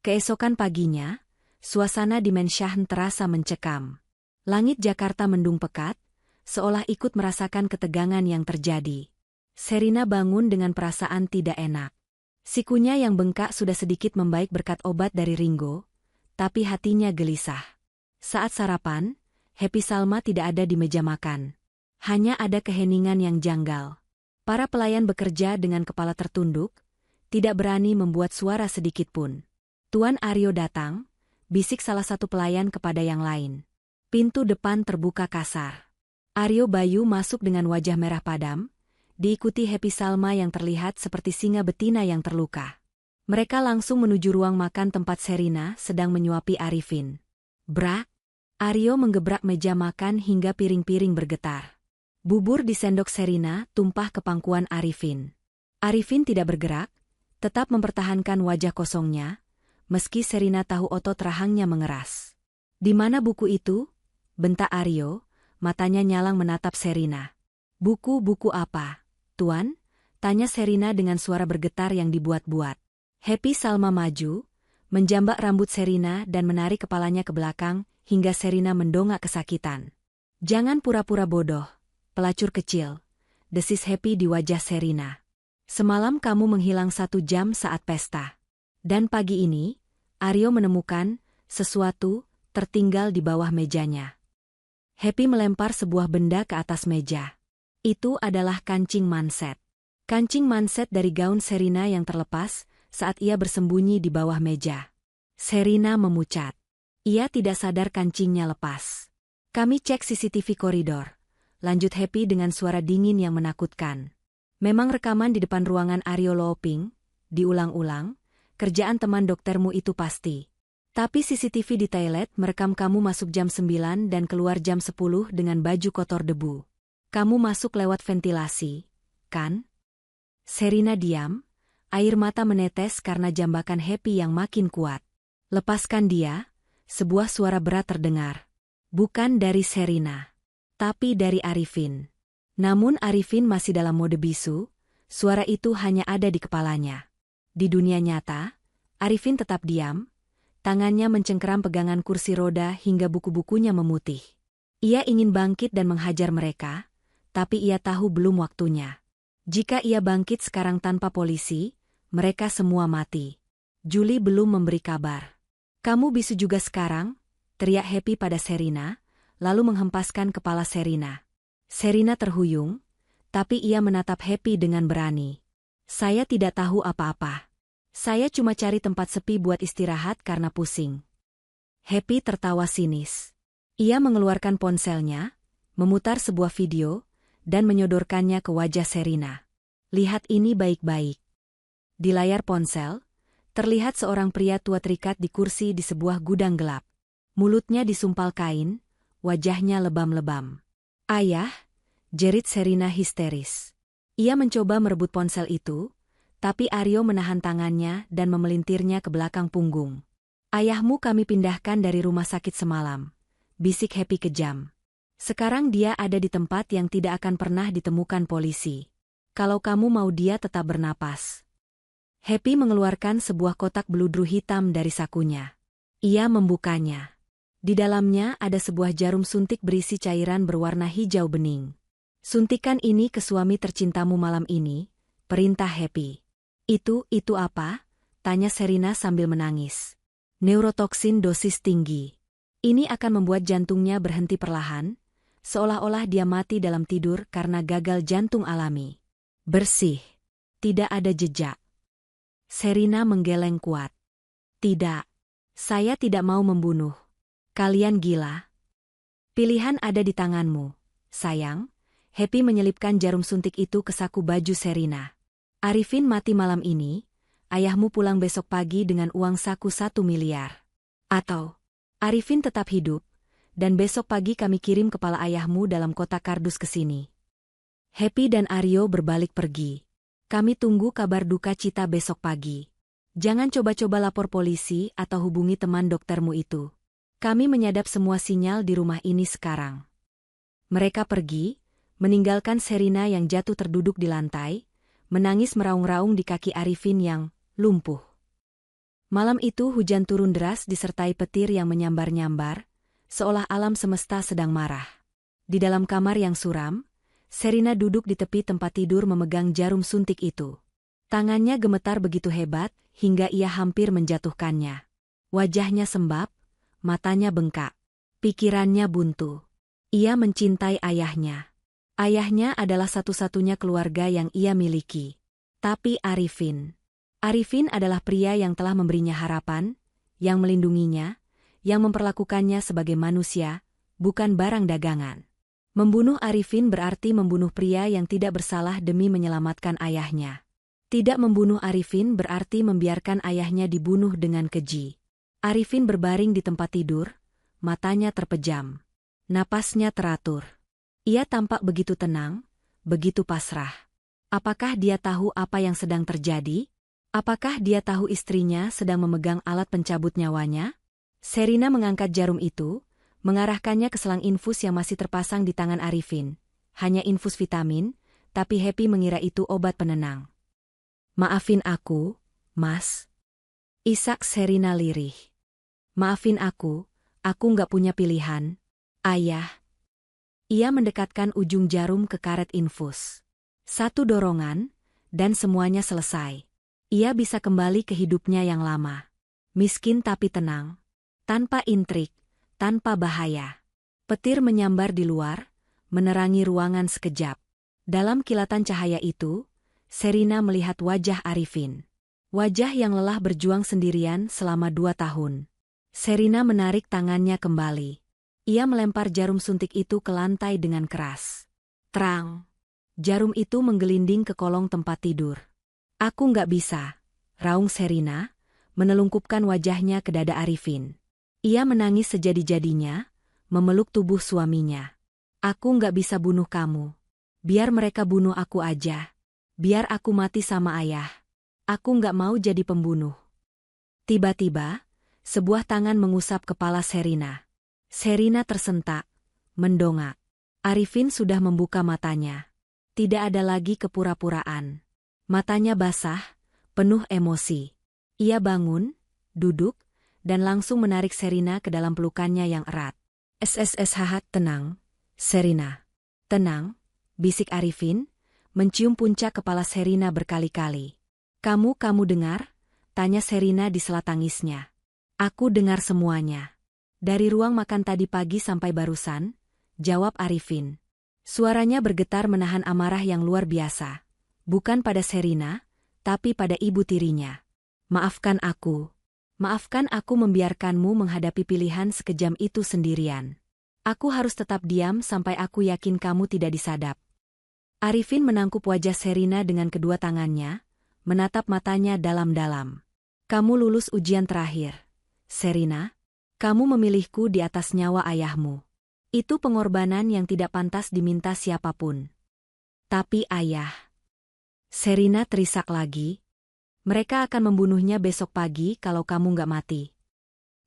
Keesokan paginya, suasana di Menshahen terasa mencekam. Langit Jakarta mendung pekat, seolah ikut merasakan ketegangan yang terjadi. Sherina bangun dengan perasaan tidak enak. Sikunya yang bengkak sudah sedikit membaik berkat obat dari Ringo, tapi hatinya gelisah. Saat sarapan, Happy Salma tidak ada di meja makan. Hanya ada keheningan yang janggal. Para pelayan bekerja dengan kepala tertunduk, tidak berani membuat suara sedikit pun. Tuan Aryo datang, bisik salah satu pelayan kepada yang lain. Pintu depan terbuka kasar. Aryo Bayu masuk dengan wajah merah padam, diikuti Happy Salma yang terlihat seperti singa betina yang terluka. Mereka langsung menuju ruang makan tempat Sherina sedang menyuapi Arifin. Brak! Aryo menggebrak meja makan hingga piring-piring bergetar. Bubur di sendok Sherina tumpah ke pangkuan Arifin. Arifin tidak bergerak, tetap mempertahankan wajah kosongnya, meski Sherina tahu otot rahangnya mengeras. Di mana buku itu? Bentak Aryo, matanya nyalang menatap Sherina. Buku-buku apa, Tuan? Tanya Sherina dengan suara bergetar yang dibuat-buat. Happy Salma maju, menjambak rambut Sherina dan menarik kepalanya ke belakang hingga Sherina mendongak kesakitan. Jangan pura-pura bodoh, pelacur kecil, desis Happy di wajah Sherina. Semalam kamu menghilang 1 jam saat pesta. Dan pagi ini, Aryo menemukan sesuatu tertinggal di bawah mejanya. Happy melempar sebuah benda ke atas meja. Itu adalah kancing manset. Kancing manset dari gaun Sherina yang terlepas saat ia bersembunyi di bawah meja. Sherina memucat. Ia tidak sadar kancingnya lepas. Kami cek CCTV koridor. Lanjut Happy dengan suara dingin yang menakutkan. Memang rekaman di depan ruangan Aryo Looping, diulang-ulang, kerjaan teman doktermu itu pasti. Tapi CCTV di toilet merekam kamu masuk jam 9 dan keluar jam 10 dengan baju kotor debu. Kamu masuk lewat ventilasi, kan? Sherina diam, air mata menetes karena jambakan Happy yang makin kuat. Lepaskan dia, sebuah suara berat terdengar. Bukan dari Sherina, tapi dari Arifin. Namun Arifin masih dalam mode bisu, suara itu hanya ada di kepalanya. Di dunia nyata, Arifin tetap diam, tangannya mencengkeram pegangan kursi roda hingga buku-bukunya memutih. Ia ingin bangkit dan menghajar mereka, tapi ia tahu belum waktunya. Jika ia bangkit sekarang tanpa polisi, mereka semua mati. Julie belum memberi kabar. Kamu bisu juga sekarang? Teriak Happy pada Sherina, lalu menghempaskan kepala Sherina. Sherina terhuyung, tapi ia menatap Happy dengan berani. Saya tidak tahu apa-apa. Saya cuma cari tempat sepi buat istirahat karena pusing. Happy tertawa sinis. Ia mengeluarkan ponselnya, memutar sebuah video, dan menyodorkannya ke wajah Sherina. Lihat ini baik-baik. Di layar ponsel, terlihat seorang pria tua terikat di kursi di sebuah gudang gelap. Mulutnya disumpal kain, wajahnya lebam-lebam. Ayah, jerit Sherina histeris. Ia mencoba merebut ponsel itu, tapi Aryo menahan tangannya dan memelintirnya ke belakang punggung. Ayahmu kami pindahkan dari rumah sakit semalam, bisik Happy kejam. Sekarang dia ada di tempat yang tidak akan pernah ditemukan polisi. Kalau kamu mau dia tetap bernapas. Happy mengeluarkan sebuah kotak beludru hitam dari sakunya. Ia membukanya. Di dalamnya ada sebuah jarum suntik berisi cairan berwarna hijau bening. Suntikan ini ke suami tercintamu malam ini, perintah Happy. Itu apa? Tanya Sherina sambil menangis. Neurotoksin dosis tinggi. Ini akan membuat jantungnya berhenti perlahan, seolah-olah dia mati dalam tidur karena gagal jantung alami. Bersih. Tidak ada jejak. Sherina menggeleng kuat. Tidak. Saya tidak mau membunuh. Kalian gila. Pilihan ada di tanganmu, sayang. Happy menyelipkan jarum suntik itu ke saku baju Sherina. Arifin mati malam ini, ayahmu pulang besok pagi dengan uang saku 1 miliar. Atau, Arifin tetap hidup, dan besok pagi kami kirim kepala ayahmu dalam kotak kardus ke sini. Happy dan Aryo berbalik pergi. Kami tunggu kabar duka cita besok pagi. Jangan coba-coba lapor polisi atau hubungi teman doktermu itu. Kami menyadap semua sinyal di rumah ini sekarang. Mereka pergi, meninggalkan Sherina yang jatuh terduduk di lantai, menangis meraung-raung di kaki Arifin yang lumpuh. Malam itu hujan turun deras disertai petir yang menyambar-nyambar, seolah alam semesta sedang marah. Di dalam kamar yang suram, Sherina duduk di tepi tempat tidur memegang jarum suntik itu. Tangannya gemetar begitu hebat, hingga ia hampir menjatuhkannya. Wajahnya sembab, matanya bengkak. Pikirannya buntu. Ia mencintai ayahnya. Ayahnya adalah satu-satunya keluarga yang ia miliki. Tapi Arifin. Arifin adalah pria yang telah memberinya harapan, yang melindunginya, yang memperlakukannya sebagai manusia, bukan barang dagangan. Membunuh Arifin berarti membunuh pria yang tidak bersalah demi menyelamatkan ayahnya. Tidak membunuh Arifin berarti membiarkan ayahnya dibunuh dengan keji. Arifin berbaring di tempat tidur, matanya terpejam. Napasnya teratur. Ia tampak begitu tenang, begitu pasrah. Apakah dia tahu apa yang sedang terjadi? Apakah dia tahu istrinya sedang memegang alat pencabut nyawanya? Sherina mengangkat jarum itu, mengarahkannya ke selang infus yang masih terpasang di tangan Arifin. Hanya infus vitamin, tapi Happy mengira itu obat penenang. Maafin aku, Mas. Isak Sherina lirih. Maafin aku nggak punya pilihan. Ayah. Ia mendekatkan ujung jarum ke karet infus. Satu dorongan, Dan semuanya selesai. Ia bisa kembali ke hidupnya yang lama. Miskin tapi tenang. Tanpa intrik, tanpa bahaya. Petir menyambar di luar, menerangi ruangan sekejap. Dalam kilatan cahaya itu, Sherina melihat wajah Arifin. Wajah yang lelah berjuang sendirian selama 2 tahun. Sherina menarik tangannya kembali. Ia melempar jarum suntik itu ke lantai dengan keras. Terang. Jarum itu menggelinding ke kolong tempat tidur. Aku nggak bisa, raung Sherina, menelungkupkan wajahnya ke dada Arifin. Ia menangis sejadi-jadinya, memeluk tubuh suaminya. Aku nggak bisa bunuh kamu. Biar mereka bunuh aku aja. Biar aku mati sama ayah. Aku nggak mau jadi pembunuh. Tiba-tiba, sebuah tangan mengusap kepala Sherina. Sherina tersentak, mendongak. Arifin sudah membuka matanya. Tidak ada lagi kepura-puraan. Matanya basah, penuh emosi. Ia bangun, duduk, dan langsung menarik Sherina ke dalam pelukannya yang erat. SSSH, tenang, Sherina. Tenang, bisik Arifin, mencium puncak kepala Sherina berkali-kali. Kamu dengar? Tanya Sherina di sela tangisnya. Aku dengar semuanya. Dari ruang makan tadi pagi sampai barusan, jawab Arifin. Suaranya bergetar menahan amarah yang luar biasa. Bukan pada Sherina, tapi pada ibu tirinya. Maafkan aku. Maafkan aku membiarkanmu menghadapi pilihan sekejam itu sendirian. Aku harus tetap diam sampai aku yakin kamu tidak disadap. Arifin menangkup wajah Sherina dengan kedua tangannya, menatap matanya dalam-dalam. Kamu lulus ujian terakhir. Sherina, kamu memilihku di atas nyawa ayahmu. Itu pengorbanan yang tidak pantas diminta siapapun. Tapi ayah. Sherina terisak lagi. Mereka akan membunuhnya besok pagi kalau kamu nggak mati.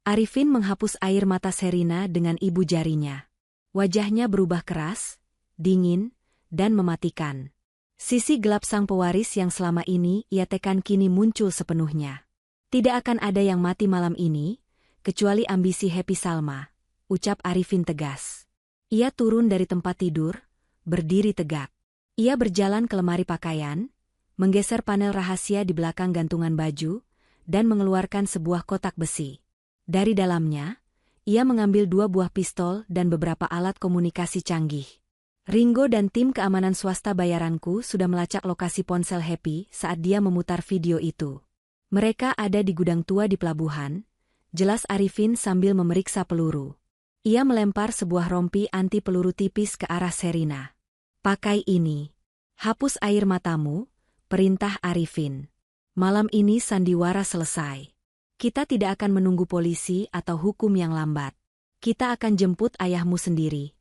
Arifin menghapus air mata Sherina dengan ibu jarinya. Wajahnya berubah keras, dingin, dan mematikan. Sisi gelap sang pewaris yang selama ini ia tekan kini muncul sepenuhnya. Tidak akan ada yang mati malam ini, kecuali ambisi Happy Salma, ucap Arifin tegas. Ia turun dari tempat tidur, berdiri tegak. Ia berjalan ke lemari pakaian, menggeser panel rahasia di belakang gantungan baju, dan mengeluarkan sebuah kotak besi. Dari dalamnya, ia mengambil 2 buah pistol dan beberapa alat komunikasi canggih. Ringo dan tim keamanan swasta bayaranku sudah melacak lokasi ponsel Happy saat dia memutar video itu. Mereka ada di gudang tua di pelabuhan, jelas Arifin sambil memeriksa peluru. Ia melempar sebuah rompi anti peluru tipis ke arah Sherina. Pakai ini. Hapus air matamu, perintah Arifin. Malam ini sandiwara selesai. Kita tidak akan menunggu polisi atau hukum yang lambat. Kita akan jemput ayahmu sendiri.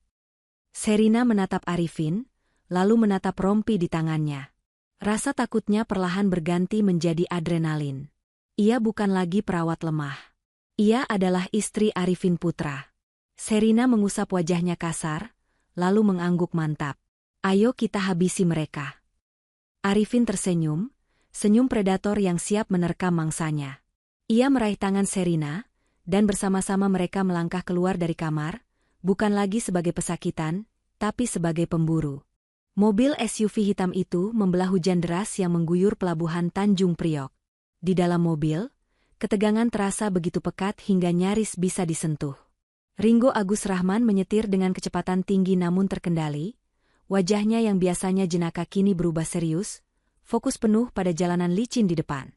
Sherina menatap Arifin, lalu menatap rompi di tangannya. Rasa takutnya perlahan berganti menjadi adrenalin. Ia bukan lagi perawat lemah. Ia adalah istri Arifin Putra. Sherina mengusap wajahnya kasar, lalu mengangguk mantap. Ayo kita habisi mereka. Arifin tersenyum, senyum predator yang siap menerkam mangsanya. Ia meraih tangan Sherina, dan bersama-sama mereka melangkah keluar dari kamar, bukan lagi sebagai pesakitan, tapi sebagai pemburu. Mobil SUV hitam itu membelah hujan deras yang mengguyur pelabuhan Tanjung Priok. Di dalam mobil, ketegangan terasa begitu pekat hingga nyaris bisa disentuh. Ringo Agus Rahman menyetir dengan kecepatan tinggi namun terkendali, wajahnya yang biasanya jenaka kini berubah serius, fokus penuh pada jalanan licin di depan.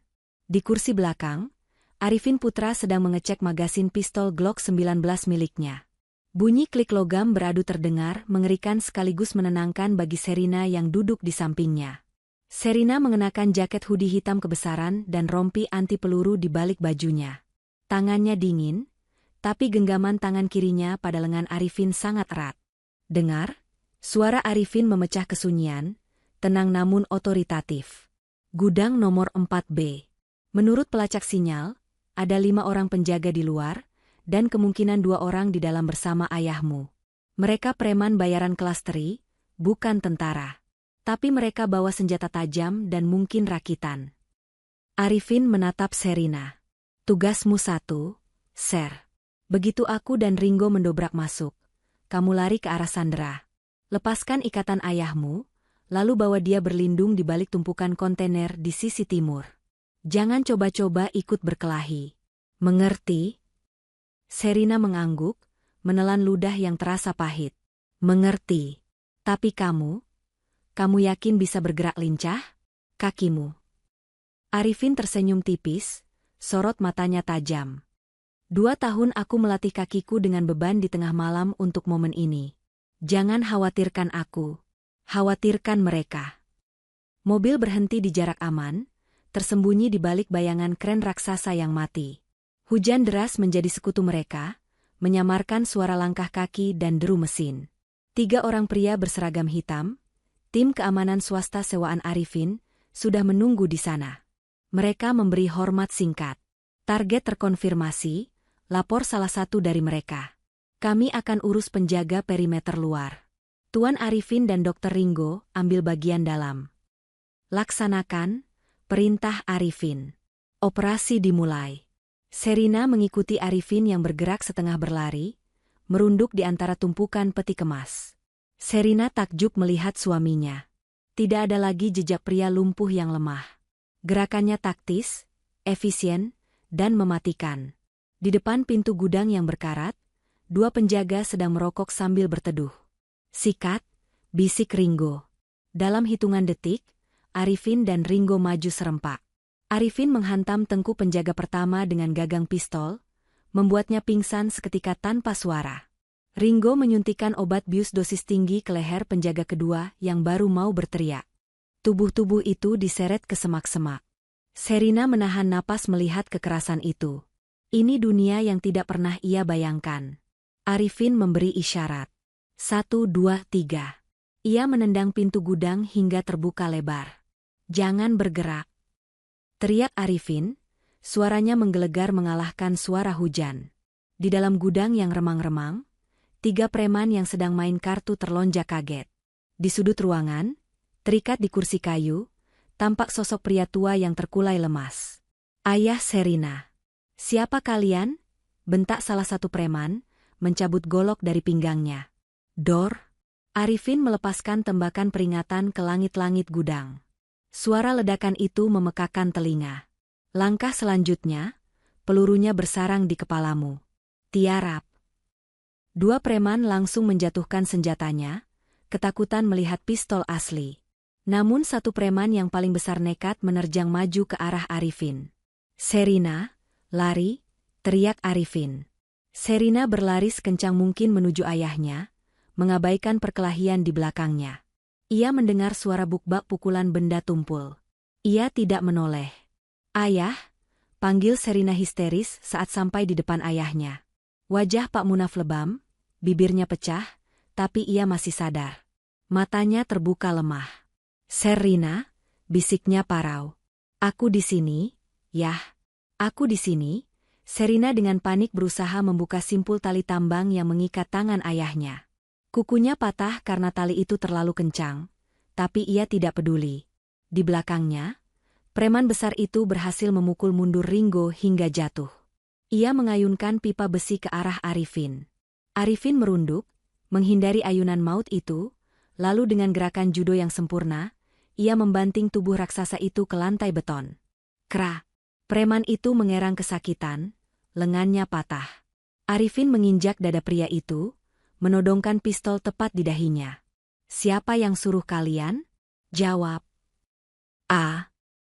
Di kursi belakang, Arifin Putra sedang mengecek magasin pistol Glock 19 miliknya. Bunyi klik logam beradu terdengar mengerikan sekaligus menenangkan bagi Sherina yang duduk di sampingnya. Sherina mengenakan jaket hoodie hitam kebesaran dan rompi anti peluru di balik bajunya. Tangannya dingin, tapi genggaman tangan kirinya pada lengan Arifin sangat erat. Dengar? Suara Arifin memecah kesunyian, tenang namun otoritatif. Gudang nomor 4B. Menurut pelacak sinyal, ada 5 orang penjaga di luar, dan kemungkinan 2 orang di dalam bersama ayahmu. Mereka preman bayaran kelas teri, bukan tentara. Tapi mereka bawa senjata tajam dan mungkin rakitan. Arifin menatap Sherina. Tugasmu 1, Sher. Begitu aku dan Ringo mendobrak masuk, kamu lari ke arah Sandra. Lepaskan ikatan ayahmu, lalu bawa dia berlindung di balik tumpukan kontainer di sisi timur. Jangan coba-coba ikut berkelahi. Mengerti? Sherina mengangguk, menelan ludah yang terasa pahit. Mengerti. Tapi kamu yakin bisa bergerak lincah? Kakimu. Arifin tersenyum tipis, sorot matanya tajam. 2 tahun aku melatih kakiku dengan beban di tengah malam untuk momen ini. Jangan khawatirkan aku. Khawatirkan mereka. Mobil berhenti di jarak aman, tersembunyi di balik bayangan kren raksasa yang mati. Hujan deras menjadi sekutu mereka, menyamarkan suara langkah kaki dan deru mesin. 3 orang pria berseragam hitam, tim keamanan swasta sewaan Arifin, sudah menunggu di sana. Mereka memberi hormat singkat. Target terkonfirmasi, lapor salah satu dari mereka. Kami akan urus penjaga perimeter luar. Tuan Arifin dan Dr. Ringo ambil bagian dalam. Laksanakan perintah Arifin. Operasi dimulai. Sherina mengikuti Arifin yang bergerak setengah berlari, merunduk di antara tumpukan peti kemas. Sherina takjub melihat suaminya. Tidak ada lagi jejak pria lumpuh yang lemah. Gerakannya taktis, efisien, dan mematikan. Di depan pintu gudang yang berkarat, 2 penjaga sedang merokok sambil berteduh. Sikat, bisik Ringo. Dalam hitungan detik, Arifin dan Ringo maju serempak. Arifin menghantam tengkuk penjaga pertama dengan gagang pistol, membuatnya pingsan seketika tanpa suara. Ringo menyuntikkan obat bius dosis tinggi ke leher penjaga kedua yang baru mau berteriak. Tubuh-tubuh itu diseret ke semak-semak. Sherina menahan napas melihat kekerasan itu. Ini dunia yang tidak pernah ia bayangkan. Arifin memberi isyarat. 1, 2, 3. Ia menendang pintu gudang hingga terbuka lebar. Jangan bergerak. Teriak Arifin, suaranya menggelegar mengalahkan suara hujan. Di dalam gudang yang remang-remang, 3 preman yang sedang main kartu terlonjak kaget. Di sudut ruangan, terikat di kursi kayu, tampak sosok pria tua yang terkulai lemas. Ayah Sherina. Siapa kalian? Bentak salah satu preman, mencabut golok dari pinggangnya. Dor. Arifin melepaskan tembakan peringatan ke langit-langit gudang. Suara ledakan itu memekakan telinga. Langkah selanjutnya, pelurunya bersarang di kepalamu. Tiarap. 2 preman langsung menjatuhkan senjatanya, ketakutan melihat pistol asli. Namun 1 preman yang paling besar nekat menerjang maju ke arah Arifin. Sherina, lari, teriak Arifin. Sherina berlari sekencang mungkin menuju ayahnya, mengabaikan perkelahian di belakangnya. Ia mendengar suara bukbak pukulan benda tumpul. Ia tidak menoleh. Ayah, panggil Sherina histeris saat sampai di depan ayahnya. Wajah Pak Munaf lebam, bibirnya pecah, tapi ia masih sadar. Matanya terbuka lemah. Sherina, bisiknya parau. Aku di sini, Yah. Aku di sini. Sherina dengan panik berusaha membuka simpul tali tambang yang mengikat tangan ayahnya. Kukunya patah karena tali itu terlalu kencang, tapi ia tidak peduli. Di belakangnya, preman besar itu berhasil memukul mundur Ringo hingga jatuh. Ia mengayunkan pipa besi ke arah Arifin. Arifin merunduk, menghindari ayunan maut itu, lalu dengan gerakan judo yang sempurna, ia membanting tubuh raksasa itu ke lantai beton. Kra! Preman itu mengerang kesakitan, lengannya patah. Arifin menginjak dada pria itu, menodongkan pistol tepat di dahinya. Siapa yang suruh kalian? Jawab.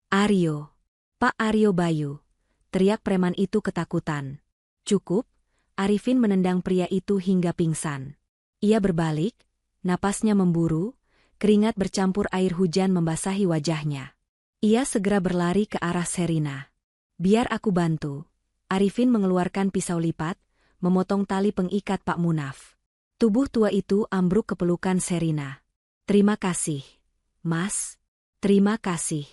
Aryo. Pak Aryo Bayu. Teriak preman itu ketakutan. Cukup, Arifin menendang pria itu hingga pingsan. Ia berbalik, napasnya memburu, keringat bercampur air hujan membasahi wajahnya. Ia segera berlari ke arah Sherina. Biar aku bantu. Arifin mengeluarkan pisau lipat, memotong tali pengikat Pak Munaf. Tubuh tua itu ambruk ke pelukan Sherina. Terima kasih, Mas. Terima kasih.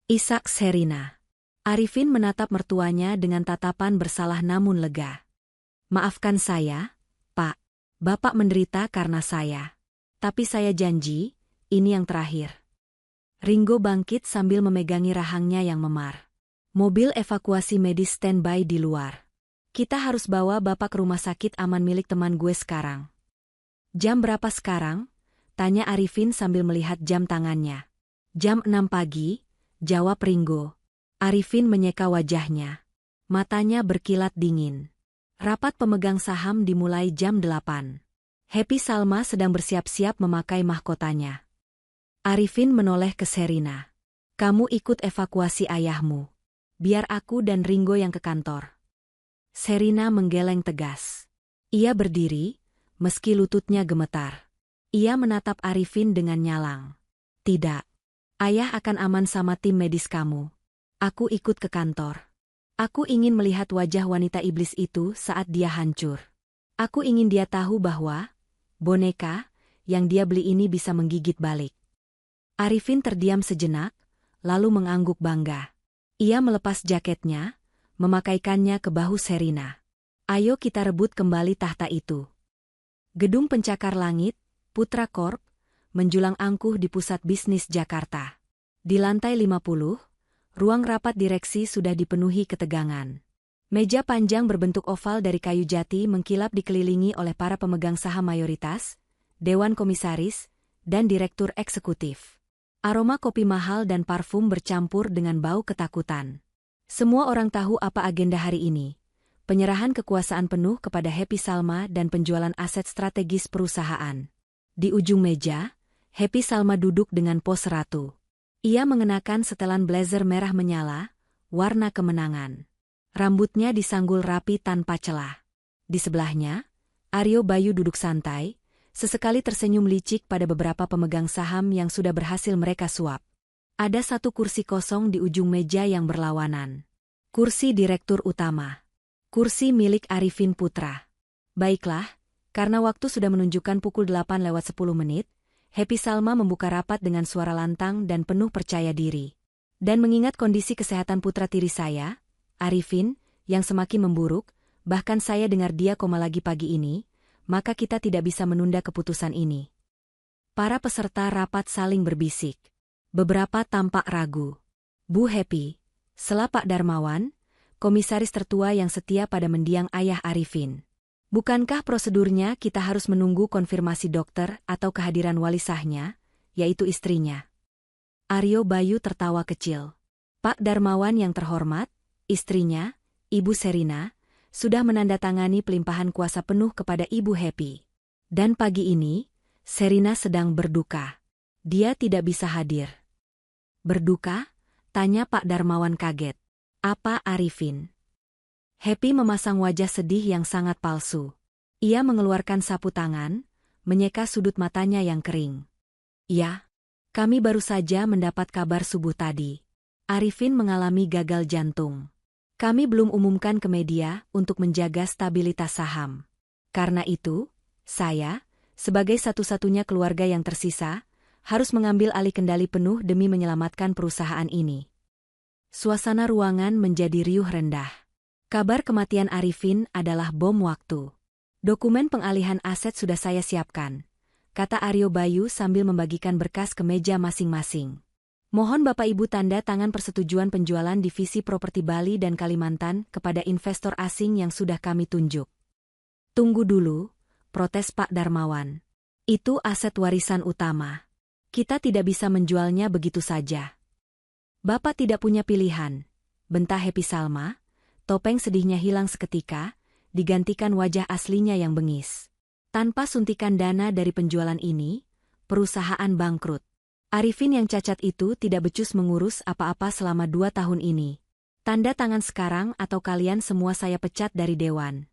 Isak Sherina. Arifin menatap mertuanya dengan tatapan bersalah namun lega. Maafkan saya, Pak. Bapak menderita karena saya. Tapi saya janji, ini yang terakhir. Ringo bangkit sambil memegangi rahangnya yang memar. Mobil evakuasi medis standby di luar. Kita harus bawa Bapak ke rumah sakit aman milik teman gue sekarang. Jam berapa sekarang? Tanya Arifin sambil melihat jam tangannya. Jam 6 pagi, jawab Ringo. Arifin menyeka wajahnya. Matanya berkilat dingin. Rapat pemegang saham dimulai jam 8. Happy Salma sedang bersiap-siap memakai mahkotanya. Arifin menoleh ke Sherina. Kamu ikut evakuasi ayahmu. Biar aku dan Ringo yang ke kantor. Sherina menggeleng tegas. Ia berdiri, meski lututnya gemetar. Ia menatap Arifin dengan nyalang. Tidak. Ayah akan aman sama tim medis kamu. Aku ikut ke kantor. Aku ingin melihat wajah wanita iblis itu saat dia hancur. Aku ingin dia tahu bahwa boneka yang dia beli ini bisa menggigit balik. Arifin terdiam sejenak, lalu mengangguk bangga. Ia melepas jaketnya, memakaikannya ke bahu Sherina. Ayo kita rebut kembali tahta itu. Gedung pencakar langit, Putra Corp, menjulang angkuh di pusat bisnis Jakarta. Di lantai 50, ruang rapat direksi sudah dipenuhi ketegangan. Meja panjang berbentuk oval dari kayu jati mengkilap dikelilingi oleh para pemegang saham mayoritas, dewan komisaris, dan direktur eksekutif. Aroma kopi mahal dan parfum bercampur dengan bau ketakutan. Semua orang tahu apa agenda hari ini. Penyerahan kekuasaan penuh kepada Happy Salma dan penjualan aset strategis perusahaan. Di ujung meja, Happy Salma duduk dengan pose ratu. Ia mengenakan setelan blazer merah menyala, warna kemenangan. Rambutnya disanggul rapi tanpa celah. Di sebelahnya, Aryo Bayu duduk santai, sesekali tersenyum licik pada beberapa pemegang saham yang sudah berhasil mereka suap. Ada satu kursi kosong di ujung meja yang berlawanan. Kursi direktur utama. Kursi milik Arifin Putra. Baiklah, karena waktu sudah menunjukkan pukul 8:10, Happy Salma membuka rapat dengan suara lantang dan penuh percaya diri. Dan mengingat kondisi kesehatan putra tiri saya, Arifin, yang semakin memburuk, bahkan saya dengar dia koma lagi pagi ini, maka kita tidak bisa menunda keputusan ini. Para peserta rapat saling berbisik. Beberapa tampak ragu. Bu Happy, sela Pak Darmawan, komisaris tertua yang setia pada mendiang ayah Arifin. Bukankah prosedurnya kita harus menunggu konfirmasi dokter atau kehadiran wali sahnya, yaitu istrinya? Aryo Bayu tertawa kecil. Pak Darmawan yang terhormat, istrinya, Ibu Sherina, sudah menandatangani pelimpahan kuasa penuh kepada Ibu Happy. Dan pagi ini, Sherina sedang berduka. Dia tidak bisa hadir. Berduka? Tanya Pak Darmawan kaget. Apa Arifin? Happy memasang wajah sedih yang sangat palsu. Ia mengeluarkan sapu tangan, menyeka sudut matanya yang kering. Ya, kami baru saja mendapat kabar subuh tadi. Arifin mengalami gagal jantung. Kami belum umumkan ke media untuk menjaga stabilitas saham. Karena itu, saya, sebagai satu-satunya keluarga yang tersisa, harus mengambil alih kendali penuh demi menyelamatkan perusahaan ini. Suasana ruangan menjadi riuh rendah. Kabar kematian Arifin adalah bom waktu. Dokumen pengalihan aset sudah saya siapkan, kata Aryo Bayu sambil membagikan berkas ke meja masing-masing. Mohon Bapak Ibu tanda tangan persetujuan penjualan divisi properti Bali dan Kalimantan kepada investor asing yang sudah kami tunjuk. Tunggu dulu, protes Pak Darmawan. Itu aset warisan utama. Kita tidak bisa menjualnya begitu saja. Bapak tidak punya pilihan, bentak Happy Salma. Topeng sedihnya hilang seketika, digantikan wajah aslinya yang bengis. Tanpa suntikan dana dari penjualan ini, perusahaan bangkrut. Arifin yang cacat itu tidak becus mengurus apa-apa selama 2 tahun ini. Tanda tangan sekarang atau kalian semua saya pecat dari dewan.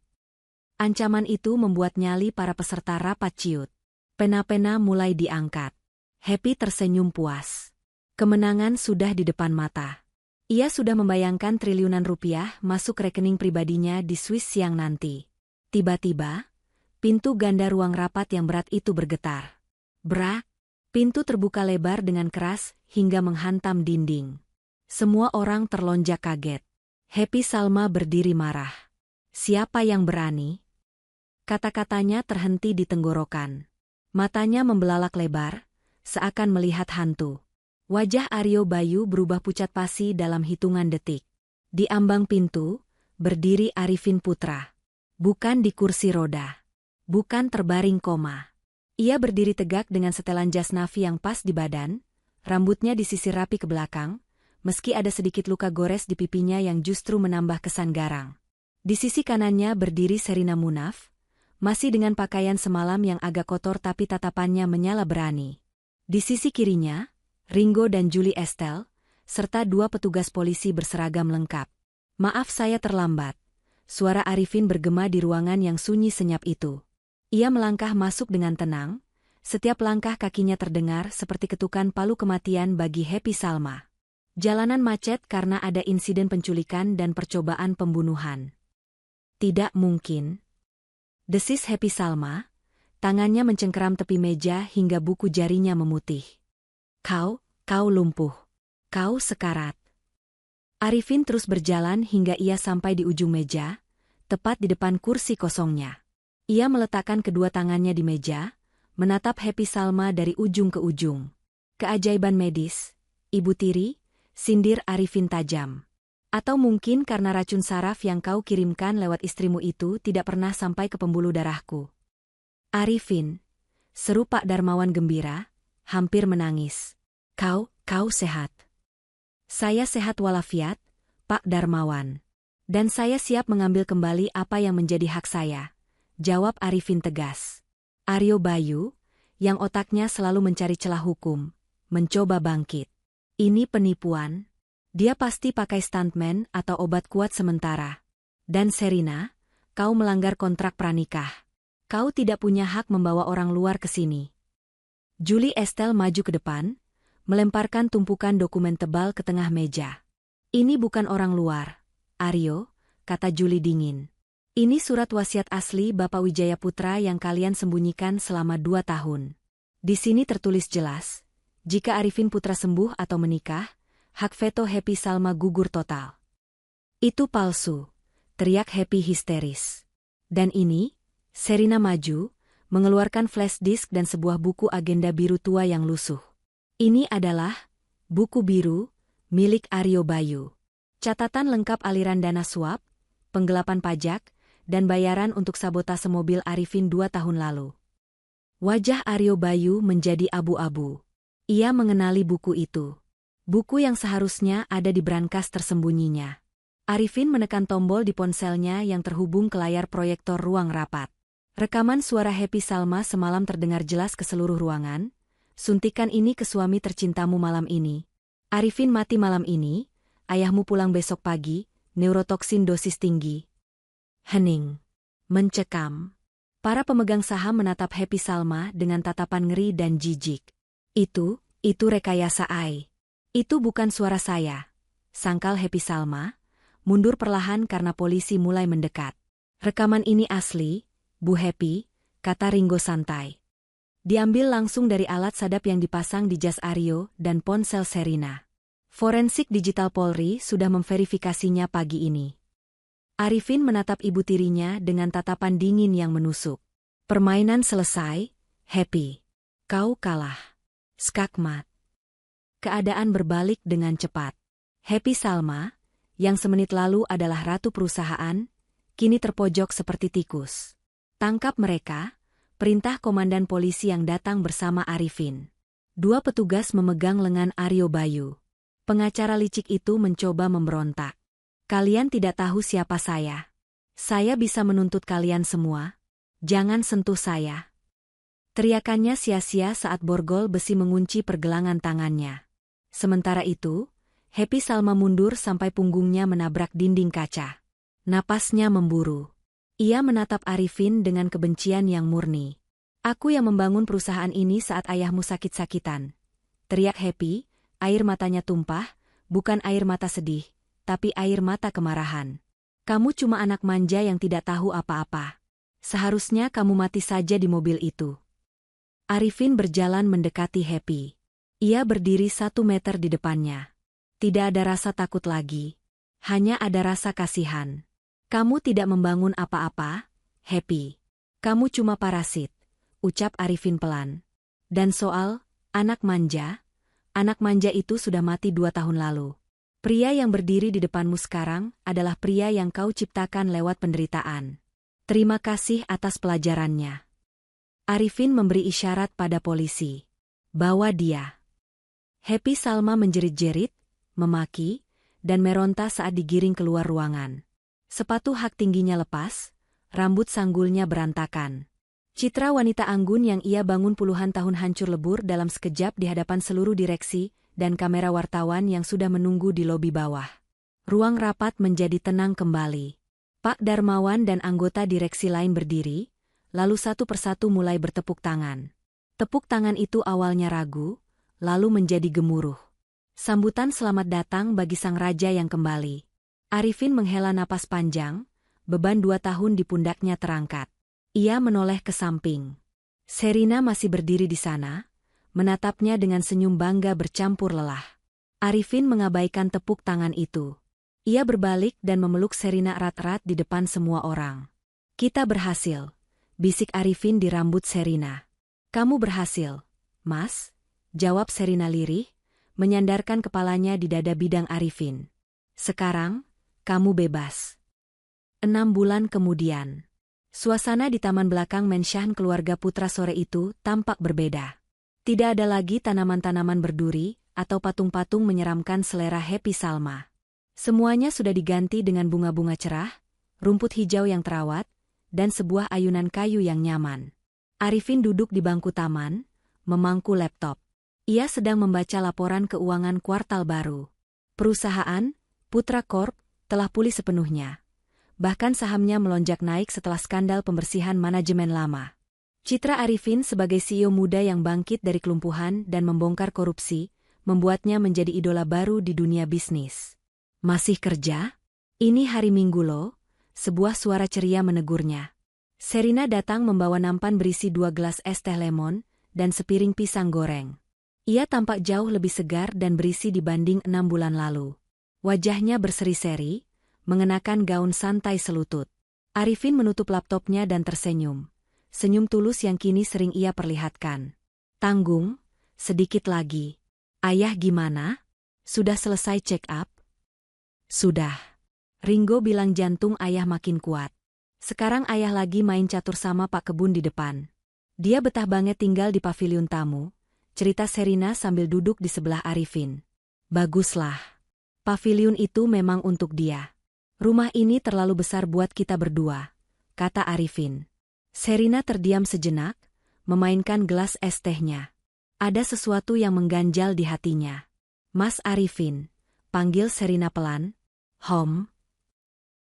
Ancaman itu membuat nyali para peserta rapat ciut. Pena-pena mulai diangkat. Happy tersenyum puas. Kemenangan sudah di depan mata. Ia sudah membayangkan triliunan rupiah masuk rekening pribadinya di Swiss siang nanti. Tiba-tiba, pintu ganda ruang rapat yang berat itu bergetar. Brak! Pintu terbuka lebar dengan keras hingga menghantam dinding. Semua orang terlonjak kaget. Happy Salma berdiri marah. Siapa yang berani? Kata-katanya terhenti di tenggorokan. Matanya membelalak lebar, seakan melihat hantu. Wajah Aryo Bayu berubah pucat pasi dalam hitungan detik. Di ambang pintu, berdiri Arifin Putra. Bukan di kursi roda. Bukan terbaring koma. Ia berdiri tegak dengan setelan jas Navy yang pas di badan, rambutnya disisir rapi ke belakang, meski ada sedikit luka gores di pipinya yang justru menambah kesan garang. Di sisi kanannya berdiri Sherina Munaf, masih dengan pakaian semalam yang agak kotor tapi tatapannya menyala berani. Di sisi kirinya, Ringo dan Julie Estelle, serta dua petugas polisi berseragam lengkap. "Maaf saya terlambat." Suara Arifin bergema di ruangan yang sunyi senyap itu. Ia melangkah masuk dengan tenang, setiap langkah kakinya terdengar seperti ketukan palu kematian bagi Happy Salma. Jalanan macet karena ada insiden penculikan dan percobaan pembunuhan. "Tidak mungkin," desis Happy Salma, tangannya mencengkeram tepi meja hingga buku jarinya memutih. Kau lumpuh. Kau sekarat." Arifin terus berjalan hingga ia sampai di ujung meja, tepat di depan kursi kosongnya. Ia meletakkan kedua tangannya di meja, menatap Happy Salma dari ujung ke ujung. "Keajaiban medis, Ibu Tiri," sindir Arifin tajam. "Atau mungkin karena racun saraf yang kau kirimkan lewat istrimu itu tidak pernah sampai ke pembuluh darahku." "Arifin," seru Pak Darmawan gembira, hampir menangis. Kau sehat." "Saya sehat walafiat, Pak Darmawan. Dan saya siap mengambil kembali apa yang menjadi hak saya," jawab Arifin tegas. Aryo Bayu, yang otaknya selalu mencari celah hukum, mencoba bangkit. "Ini penipuan. Dia pasti pakai stuntman atau obat kuat sementara. Dan Sherina, kau melanggar kontrak pranikah. Kau tidak punya hak membawa orang luar ke sini." Julie Estelle maju ke depan, melemparkan tumpukan dokumen tebal ke tengah meja. "Ini bukan orang luar, Aryo," kata Julie dingin. "Ini surat wasiat asli Bapak Wijaya Putra yang kalian sembunyikan selama 2 tahun. Di sini tertulis jelas, jika Arifin Putra sembuh atau menikah, hak veto Happy Salma gugur total." "Itu palsu," teriak Happy histeris. "Dan ini," Sherina maju, mengeluarkan flash disk dan sebuah buku agenda biru tua yang lusuh. "Ini adalah buku biru milik Aryo Bayu. Catatan lengkap aliran dana suap, penggelapan pajak, dan bayaran untuk sabotase mobil Arifin 2 tahun lalu." Wajah Aryo Bayu menjadi abu-abu. Ia mengenali buku itu. Buku yang seharusnya ada di brankas tersembunyinya. Arifin menekan tombol di ponselnya yang terhubung ke layar proyektor ruang rapat. Rekaman suara Happy Salma semalam terdengar jelas ke seluruh ruangan. "Suntikan ini ke suami tercintamu malam ini. Arifin mati malam ini, ayahmu pulang besok pagi, neurotoksin dosis tinggi." Hening. Mencekam. Para pemegang saham menatap Happy Salma dengan tatapan ngeri dan jijik. Itu rekayasa AI. "Itu bukan suara saya," sangkal Happy Salma, mundur perlahan karena polisi mulai mendekat. "Rekaman ini asli, Bu Happy," kata Ringo santai. "Diambil langsung dari alat sadap yang dipasang di jas Aryo dan ponsel Sherina. Forensik Digital Polri sudah memverifikasinya pagi ini." Arifin menatap ibu tirinya dengan tatapan dingin yang menusuk. "Permainan selesai, Happy. Kau kalah." Skakmat. Keadaan berbalik dengan cepat. Happy Salma, yang semenit lalu adalah ratu perusahaan, kini terpojok seperti tikus. "Tangkap mereka," perintah komandan polisi yang datang bersama Arifin. Dua petugas memegang lengan Aryo Bayu. Pengacara licik itu mencoba memberontak. "Kalian tidak tahu siapa saya. Saya bisa menuntut kalian semua. Jangan sentuh saya." Teriakannya sia-sia saat borgol besi mengunci pergelangan tangannya. Sementara itu, Happy Salma mundur sampai punggungnya menabrak dinding kaca. Napasnya memburu. Ia menatap Arifin dengan kebencian yang murni. "Aku yang membangun perusahaan ini saat ayahmu sakit-sakitan," teriak Happy, air matanya tumpah, bukan air mata sedih, tapi air mata kemarahan. "Kamu cuma anak manja yang tidak tahu apa-apa. Seharusnya kamu mati saja di mobil itu." Arifin berjalan mendekati Happy. Ia berdiri 1 meter di depannya. Tidak ada rasa takut lagi. Hanya ada rasa kasihan. "Kamu tidak membangun apa-apa, Happy. Kamu cuma parasit," ucap Arifin pelan. "Dan soal anak manja itu sudah mati 2 tahun lalu. Pria yang berdiri di depanmu sekarang adalah pria yang kau ciptakan lewat penderitaan. Terima kasih atas pelajarannya." Arifin memberi isyarat pada polisi. Bawa dia. Happy Salma menjerit-jerit, memaki, dan meronta saat digiring keluar ruangan. Sepatu hak tingginya lepas, rambut sanggulnya berantakan. Citra wanita anggun yang ia bangun puluhan tahun hancur lebur dalam sekejap di hadapan seluruh direksi dan kamera wartawan yang sudah menunggu di lobi bawah. Ruang rapat menjadi tenang kembali. Pak Darmawan dan anggota direksi lain berdiri, lalu satu persatu mulai bertepuk tangan. Tepuk tangan itu awalnya ragu, lalu menjadi gemuruh. Sambutan selamat datang bagi sang raja yang kembali. Arifin menghela napas panjang, beban 2 tahun di pundaknya terangkat. Ia menoleh ke samping. Sherina masih berdiri di sana, menatapnya dengan senyum bangga bercampur lelah. Arifin mengabaikan tepuk tangan itu. Ia berbalik dan memeluk Sherina erat-erat di depan semua orang. Kita berhasil, bisik Arifin di rambut Sherina. Kamu berhasil, Mas, jawab Sherina lirih, menyandarkan kepalanya di dada bidang Arifin. Sekarang, kamu bebas. 6 bulan kemudian. Suasana di taman belakang mensyan keluarga putra sore itu tampak berbeda. Tidak ada lagi tanaman-tanaman berduri atau patung-patung menyeramkan selera Happy Salma. Semuanya sudah diganti dengan bunga-bunga cerah, rumput hijau yang terawat, dan sebuah ayunan kayu yang nyaman. Arifin duduk di bangku taman, memangku laptop. Ia sedang membaca laporan keuangan kuartal baru. Perusahaan, Putra Corp, telah pulih sepenuhnya. Bahkan sahamnya melonjak naik setelah skandal pembersihan manajemen lama. Citra Arifin sebagai CEO muda yang bangkit dari kelumpuhan dan membongkar korupsi, membuatnya menjadi idola baru di dunia bisnis. Masih kerja? Ini hari Minggu loh, sebuah suara ceria menegurnya. Sherina datang membawa nampan berisi 2 gelas es teh lemon dan sepiring pisang goreng. Ia tampak jauh lebih segar dan berisi dibanding 6 bulan lalu. Wajahnya berseri-seri, mengenakan gaun santai selutut. Arifin menutup laptopnya dan tersenyum. Senyum tulus yang kini sering ia perlihatkan. Tanggung, sedikit lagi. Ayah gimana? Sudah selesai check up? Sudah. Ringo bilang jantung ayah makin kuat. Sekarang ayah lagi main catur sama Pak Kebun di depan. Dia betah banget tinggal di paviliun tamu, cerita Sherina sambil duduk di sebelah Arifin. Baguslah. Paviliun itu memang untuk dia. Rumah ini terlalu besar buat kita berdua, kata Arifin. Sherina terdiam sejenak, memainkan gelas es tehnya. Ada sesuatu yang mengganjal di hatinya. Mas Arifin, panggil Sherina pelan.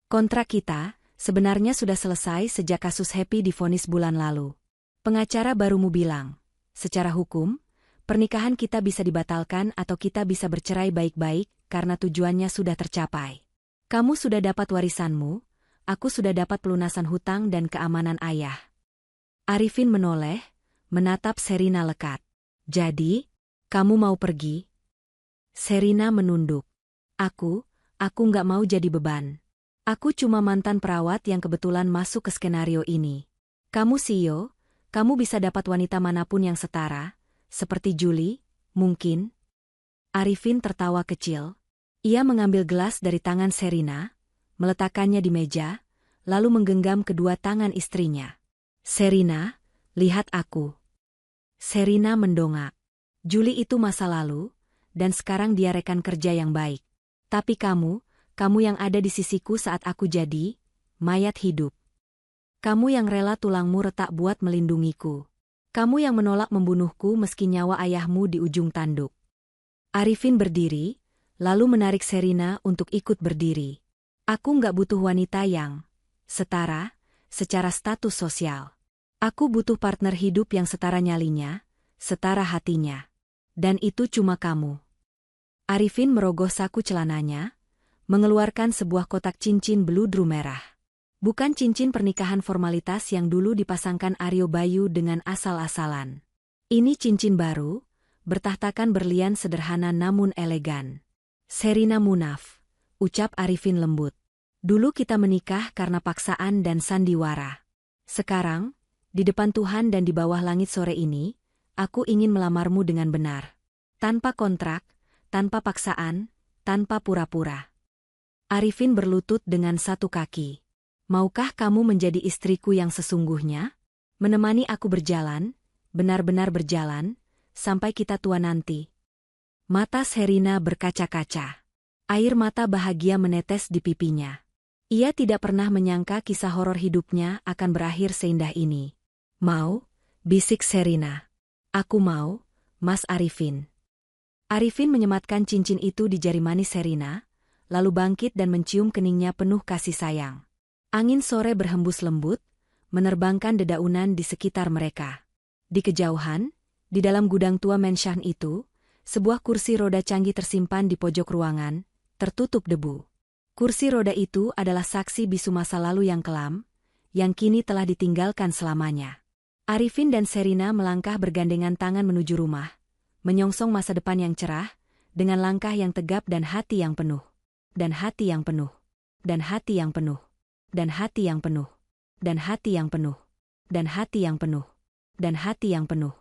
Kontrak kita sebenarnya sudah selesai sejak kasus Happy divonis bulan lalu. Pengacara barumu bilang, secara hukum, pernikahan kita bisa dibatalkan atau kita bisa bercerai baik-baik karena tujuannya sudah tercapai. Kamu sudah dapat warisanmu, aku sudah dapat pelunasan hutang dan keamanan ayah. Arifin menoleh, menatap Sherina lekat. Jadi, kamu mau pergi? Sherina menunduk. Aku nggak mau jadi beban. Aku cuma mantan perawat yang kebetulan masuk ke skenario ini. Kamu CEO, kamu bisa dapat wanita manapun yang setara, seperti Julie, mungkin? Arifin tertawa kecil. Ia mengambil gelas dari tangan Sherina, meletakkannya di meja, lalu menggenggam kedua tangan istrinya. Sherina, lihat aku. Sherina mendongak. Julie itu masa lalu, dan sekarang dia rekan kerja yang baik. Tapi kamu yang ada di sisiku saat aku jadi mayat hidup. Kamu yang rela tulangmu retak buat melindungiku. Kamu yang menolak membunuhku meski nyawa ayahmu di ujung tanduk. Arifin berdiri, lalu menarik Sherina untuk ikut berdiri. Aku nggak butuh wanita yang setara secara status sosial. Aku butuh partner hidup yang setara nyalinya, setara hatinya. Dan itu cuma kamu. Arifin merogoh saku celananya, mengeluarkan sebuah kotak cincin beludru merah. Bukan cincin pernikahan formalitas yang dulu dipasangkan Aryo Bayu dengan asal-asalan. Ini cincin baru, bertahtakan berlian sederhana namun elegan. Sherina Munaf, ucap Arifin lembut. Dulu kita menikah karena paksaan dan sandiwara. Sekarang, di depan Tuhan dan di bawah langit sore ini, aku ingin melamarmu dengan benar. Tanpa kontrak, tanpa paksaan, tanpa pura-pura. Arifin berlutut dengan satu kaki. Maukah kamu menjadi istriku yang sesungguhnya? Menemani aku berjalan, benar-benar berjalan, sampai kita tua nanti. Mata Sherina berkaca-kaca. Air mata bahagia menetes di pipinya. Ia tidak pernah menyangka kisah horor hidupnya akan berakhir seindah ini. Mau? Bisik Sherina. Aku mau, Mas Arifin. Arifin menyematkan cincin itu di jari manis Sherina, lalu bangkit dan mencium keningnya penuh kasih sayang. Angin sore berhembus lembut, menerbangkan dedaunan di sekitar mereka. Di kejauhan, di dalam gudang tua mansion itu, sebuah kursi roda canggih tersimpan di pojok ruangan, tertutup debu. Kursi roda itu adalah saksi bisu masa lalu yang kelam, yang kini telah ditinggalkan selamanya. Arifin dan Sherina melangkah bergandengan tangan menuju rumah, menyongsong masa depan yang cerah, dengan langkah yang tegap dan hati yang penuh. Dan hati yang penuh. Dan hati yang penuh. Dan hati yang penuh. Dan hati yang penuh. Dan hati yang penuh. Dan hati yang penuh.